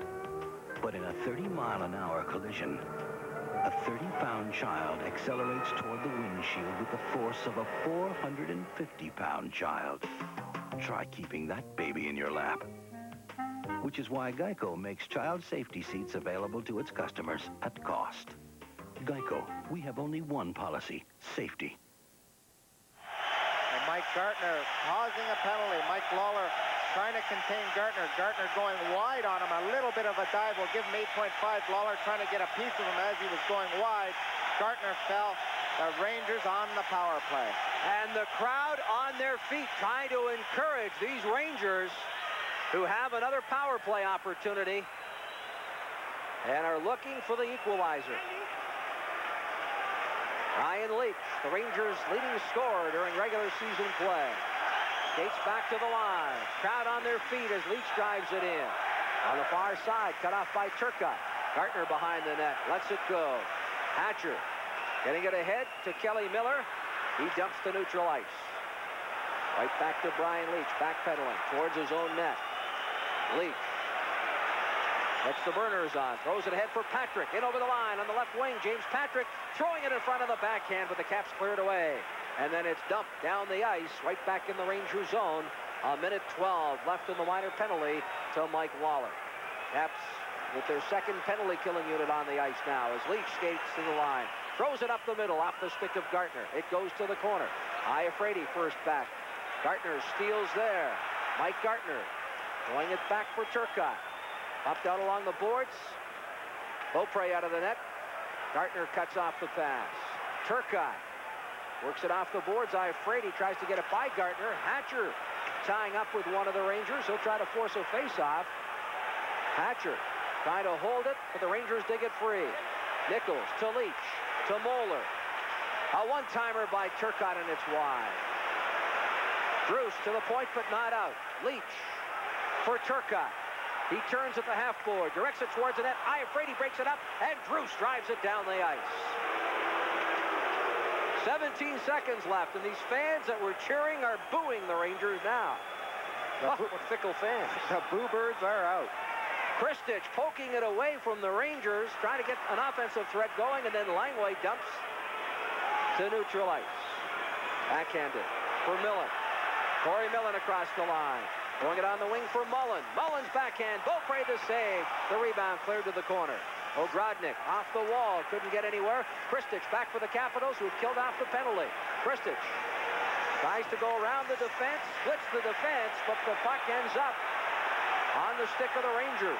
But in a 30-mile-an-hour collision, a 30-pound child accelerates toward the windshield with the force of a 450-pound child. Try keeping that baby in your lap. Which is why Geico makes child safety seats available to its customers at cost. Geico, we have only one policy, safety. And Mike Gartner causing a penalty. Mike Lawler trying to contain Gartner. Gartner going wide on him. A little bit of a dive will give him 8.5. Lawler trying to get a piece of him as he was going wide. Gartner fell. The Rangers on the power play. And the crowd on their feet trying to encourage these Rangers who have another power play opportunity and are looking for the equalizer. Ryan Leach, the Rangers' leading scorer during regular season play. Skates back to the line. Crowd on their feet as Leach drives it in. On the far side, cut off by Turcotte. Gartner behind the net, lets it go. Hatcher getting it ahead to Kelly Miller. He dumps to neutral ice. Right back to Brian Leach, backpedaling towards his own net. Leach gets the burners on, throws it ahead for Patrick. In over the line on the left wing, James Patrick throwing it in front of the backhand, but the Caps cleared away. And then it's dumped down the ice, right back in the Ranger zone. A minute 12 left in the minor penalty to Mike Lawler. Caps with their second penalty killing unit on the ice now as Leach skates to the line. Throws it up the middle, off the stick of Gartner. It goes to the corner. Iafrate first back. Gartner steals there. Mike Gartner throwing it back for Turcotte. Popped out along the boards. Beaupre out of the net. Gartner cuts off the pass. Turcotte works it off the boards. Iafrate tries to get it by Gartner. Hatcher tying up with one of the Rangers. He'll try to force a face-off. Hatcher trying to hold it, but the Rangers dig it free. Nichols to Leach to Moeller. A one-timer by Turcotte, and it's wide. Bruce to the point, but not out. Leach for Turcotte. He turns at the half board, directs it towards the net. Iafrate breaks it up, and Bruce drives it down the ice. 17 seconds left, and these fans that were cheering are booing the Rangers now. What fickle fans. The Boo Birds are out. Kristich poking it away from the Rangers, trying to get an offensive threat going, and then Langway dumps to neutral ice. Backhanded for Millen. Corey Millen across the line. Throwing it on the wing for Mullen. Mullen's backhand. Beaupre the save. The rebound cleared to the corner. Ogrodnik off the wall. Couldn't get anywhere. Kristich back for the Capitals, who killed off the penalty. Kristich tries to go around the defense. Splits the defense, but the puck ends up on the stick of the Rangers.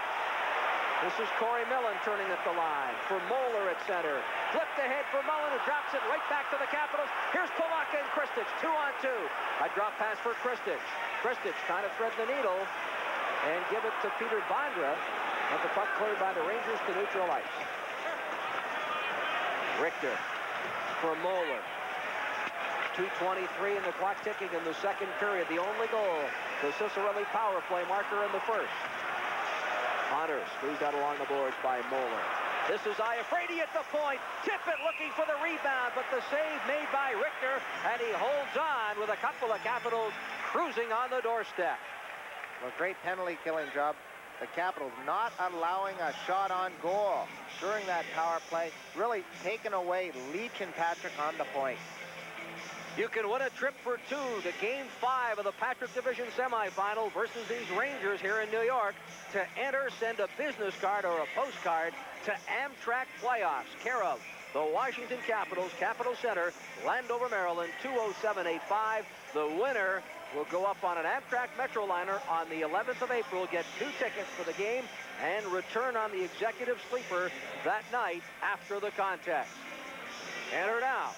This is Corey Millen turning at the line for Moeller at center. Flipped ahead for Mullen, who drops it right back to the Capitals. Here's Polaka and Kristich, 2-on-2. A drop pass for Kristich. Kristich trying to thread the needle and give it to Peter Bondra. But the puck cleared by the Rangers to neutral ice. Richter for Moeller. 2:23 and the clock ticking in the second period. The only goal, the Ciccarelli power play marker in the first. Hunter squeezed out along the boards by Moeller. This is Iafrate at the point. Tippett looking for the rebound, but the save made by Richter, and he holds on with a couple of Capitals cruising on the doorstep. A great penalty killing job. The Capitals not allowing a shot on goal during that power play. Really taking away Leach and Patrick on the point. You can win a trip for two to Game 5 of the Patrick Division semifinal versus these Rangers here in New York. To enter, send a business card or a postcard to Amtrak Playoffs, care of the Washington Capitals, Capitol Center, Landover, Maryland, 20785. The winner will go up on an Amtrak Metroliner on the 11th of April, get 2 tickets for the game, and return on the executive sleeper that night after the contest. Enter now.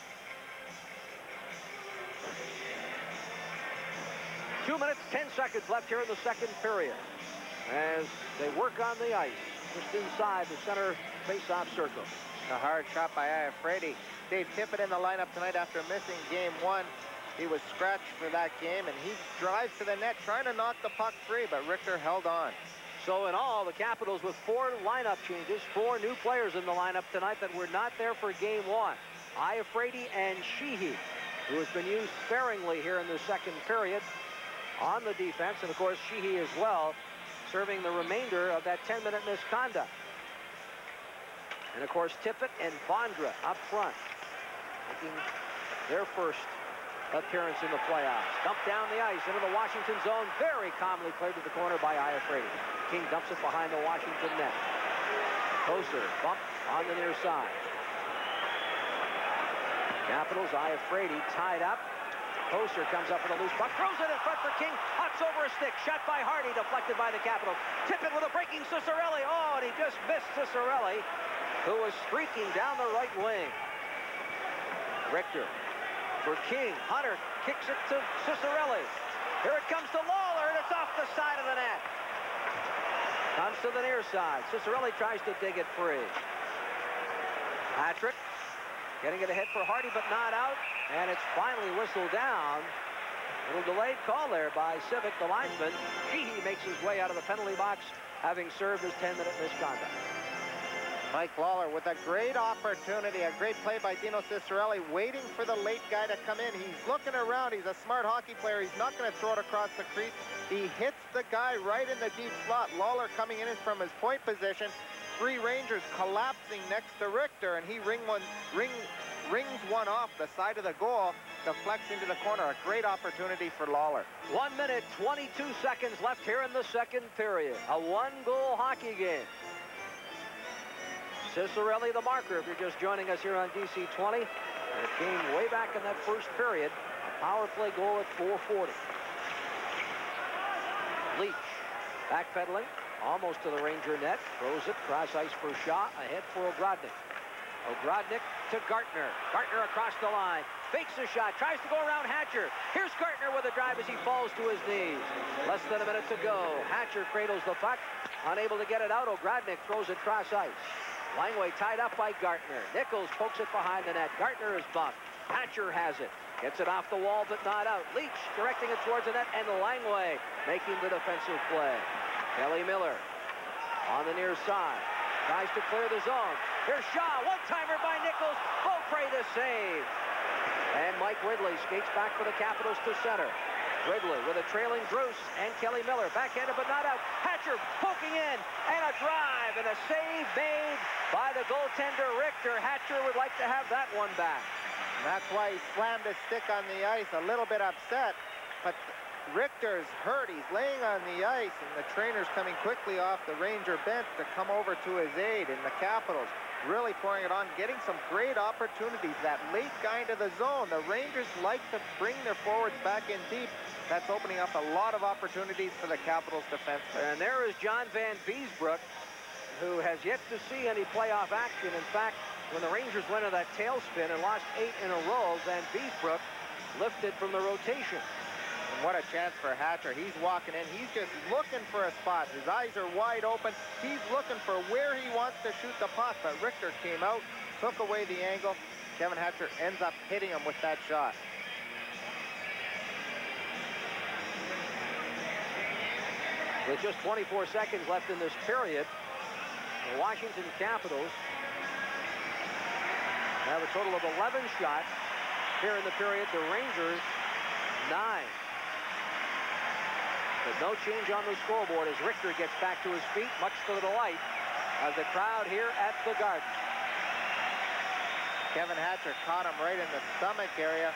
2 minutes, 10 seconds left here in the second period as they work on the ice just inside the center face-off circle. A hard shot by Iafrate. Dave Tippett in the lineup tonight after missing game 1. He was scratched for that game, and he drives to the net trying to knock the puck free, but Richter held on. So in all, the Capitals with 4 lineup changes, 4 new players in the lineup tonight that were not there for game 1. Iafrate and Sheehy, who has been used sparingly here in the second period on the defense, and of course Sheehy as well, serving the remainder of that 10-minute misconduct. And of course Tippett and Bondra up front, making their first appearance in the playoffs. Dumped down the ice into the Washington zone, very calmly cleared to the corner by Iafrate. King dumps it behind the Washington net. Koser bump on the near side. Capitals, Iafrate tied up. Koser comes up with a loose puck, throws it in front for King, hops over a stick, shot by Hardy, deflected by the Capitals. Tippett with a breaking Ciccarelli. Oh, and he just missed Ciccarelli, who was streaking down the right wing. Richter for King. Hunter kicks it to Ciccarelli. Here it comes to Lawler, and it's off the side of the net. Comes to the near side. Ciccarelli tries to dig it free. Patrick getting it ahead for Hardy, but not out. And it's finally whistled down. A little delayed call there by Civic, the linesman. Sheehy makes his way out of the penalty box, having served his 10-minute misconduct. Mike Lawler with a great opportunity, a great play by Dino Ciccarelli, waiting for the late guy to come in. He's looking around. He's a smart hockey player. He's not going to throw it across the crease. He hits the guy right in the deep slot. Lawler coming in from his point position. 3 Rangers collapsing next to Richter, and he rings one off the side of the goal, deflects into the corner. A great opportunity for Lawler. 1 minute, 22 seconds left here in the second period. A 1-goal hockey game. Ciccarelli the marker if you're just joining us here on DC 20. And it came way back in that first period. A power play goal at 4:40. Leach backpedaling almost to the Ranger net. Throws it cross ice for Shaw. Ahead for Ogrodnik. Ogrodnik to Gartner. Gartner across the line. Fakes a shot. Tries to go around Hatcher. Here's Gartner with a drive as he falls to his knees. Less than a minute to go. Hatcher cradles the puck. Unable to get it out. Ogrodnik throws it cross ice. Langway tied up by Gartner. Nichols pokes it behind the net. Gartner is bumped. Hatcher has it. Gets it off the wall, but not out. Leach directing it towards the net, and Langway making the defensive play. Kelly Miller on the near side. Tries to clear the zone. Here's Shaw. One-timer by Nichols. Beaupre to save. And Mike Ridley skates back for the Capitals to center. Ridley with a trailing Bruce and Kelly Miller. Backhanded but not out. Hatcher poking in. And a drive and a save made by the goaltender Richter. Hatcher would like to have that one back. And that's why he slammed his stick on the ice, a little bit upset. But Richter's hurt. He's laying on the ice, and the trainer's coming quickly off the Ranger bench to come over to his aid. And the Capitals really pouring it on, getting some great opportunities. That late guy into the zone. The Rangers like to bring their forwards back in deep. That's opening up a lot of opportunities for the Capitals defense. And there is John Van Beesbrook, who has yet to see any playoff action. In fact, when the Rangers went into that tailspin and lost 8 in a row, Van Beesbrook lifted from the rotation. And what a chance for Hatcher. He's walking in. He's just looking for a spot. His eyes are wide open. He's looking for where he wants to shoot the puck. But Richter came out, took away the angle. Kevin Hatcher ends up hitting him with that shot. With just 24 seconds left in this period, the Washington Capitals have a total of 11 shots here in the period. The Rangers, 9. But no change on the scoreboard as Richter gets back to his feet, much to the delight of the crowd here at the Garden. Kevin Hatcher caught him right in the stomach area.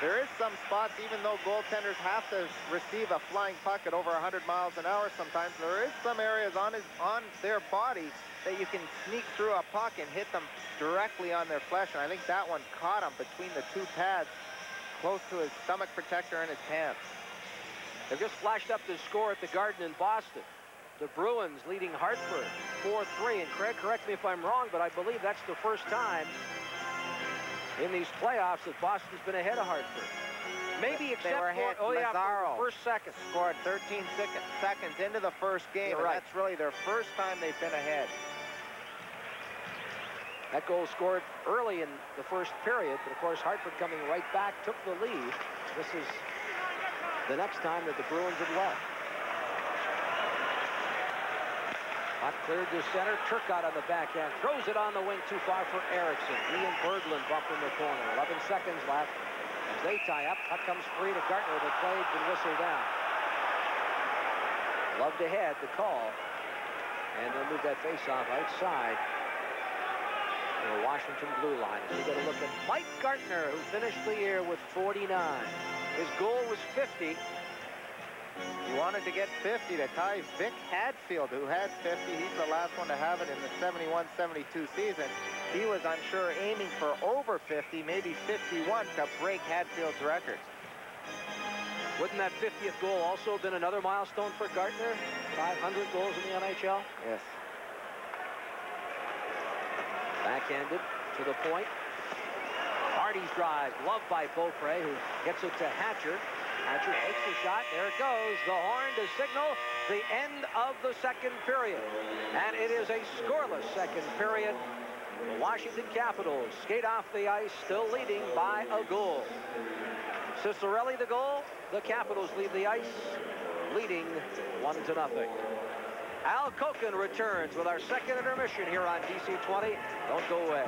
There is some spots, even though goaltenders have to receive a flying puck at over 100 miles an hour sometimes, there is some areas on their body that you can sneak through a puck and hit them directly on their flesh. And I think that one caught him between the 2 pads, close to his stomach protector and his pants. They've just flashed up the score at the Garden in Boston. The Bruins leading Hartford 4-3. And Craig, correct me if I'm wrong, but I believe that's the first time in these playoffs that Boston's been ahead of Hartford. Maybe They except were for, ahead. oh yeah, Mazzaro for the first second. scored 13 seconds into the first game, You're and right. that's really their first time they've been ahead. That goal scored early in the first period, but of course Hartford coming right back took the lead. This is the next time that the Bruins have led. Puck cleared to center. Turcotte on the backhand. Throws it on the wing too far for Eriksson. Ian Berglund bumped in the corner. 11 seconds left. As they tie up, puck comes free to Gartner. The play's been whistled down. Loved ahead the call. And they'll move that faceoff outside the Washington blue line. As we get a look at Mike Gartner, who finished the year with 49. His goal was 50. He wanted to get 50 to tie Vic Hadfield, who had 50. He's the last one to have it in the 71-72 season. He was, I'm sure, aiming for over 50, maybe 51 to break Hadfield's records. Wouldn't that 50th goal also have been another milestone for Gartner? 500 goals in the NHL? Yes. Backhanded to the point. Hardy's drive, loved by Beaupre, who gets it to Hatcher. Hatcher takes the shot. There it goes. The horn to signal the end of the second period. And it is a scoreless second period. The Washington Capitals skate off the ice, still leading by a goal. Ciccarelli the goal. The Capitals leave the ice, leading 1-0. Al Koken returns with our second intermission here on DC 20. Don't go away.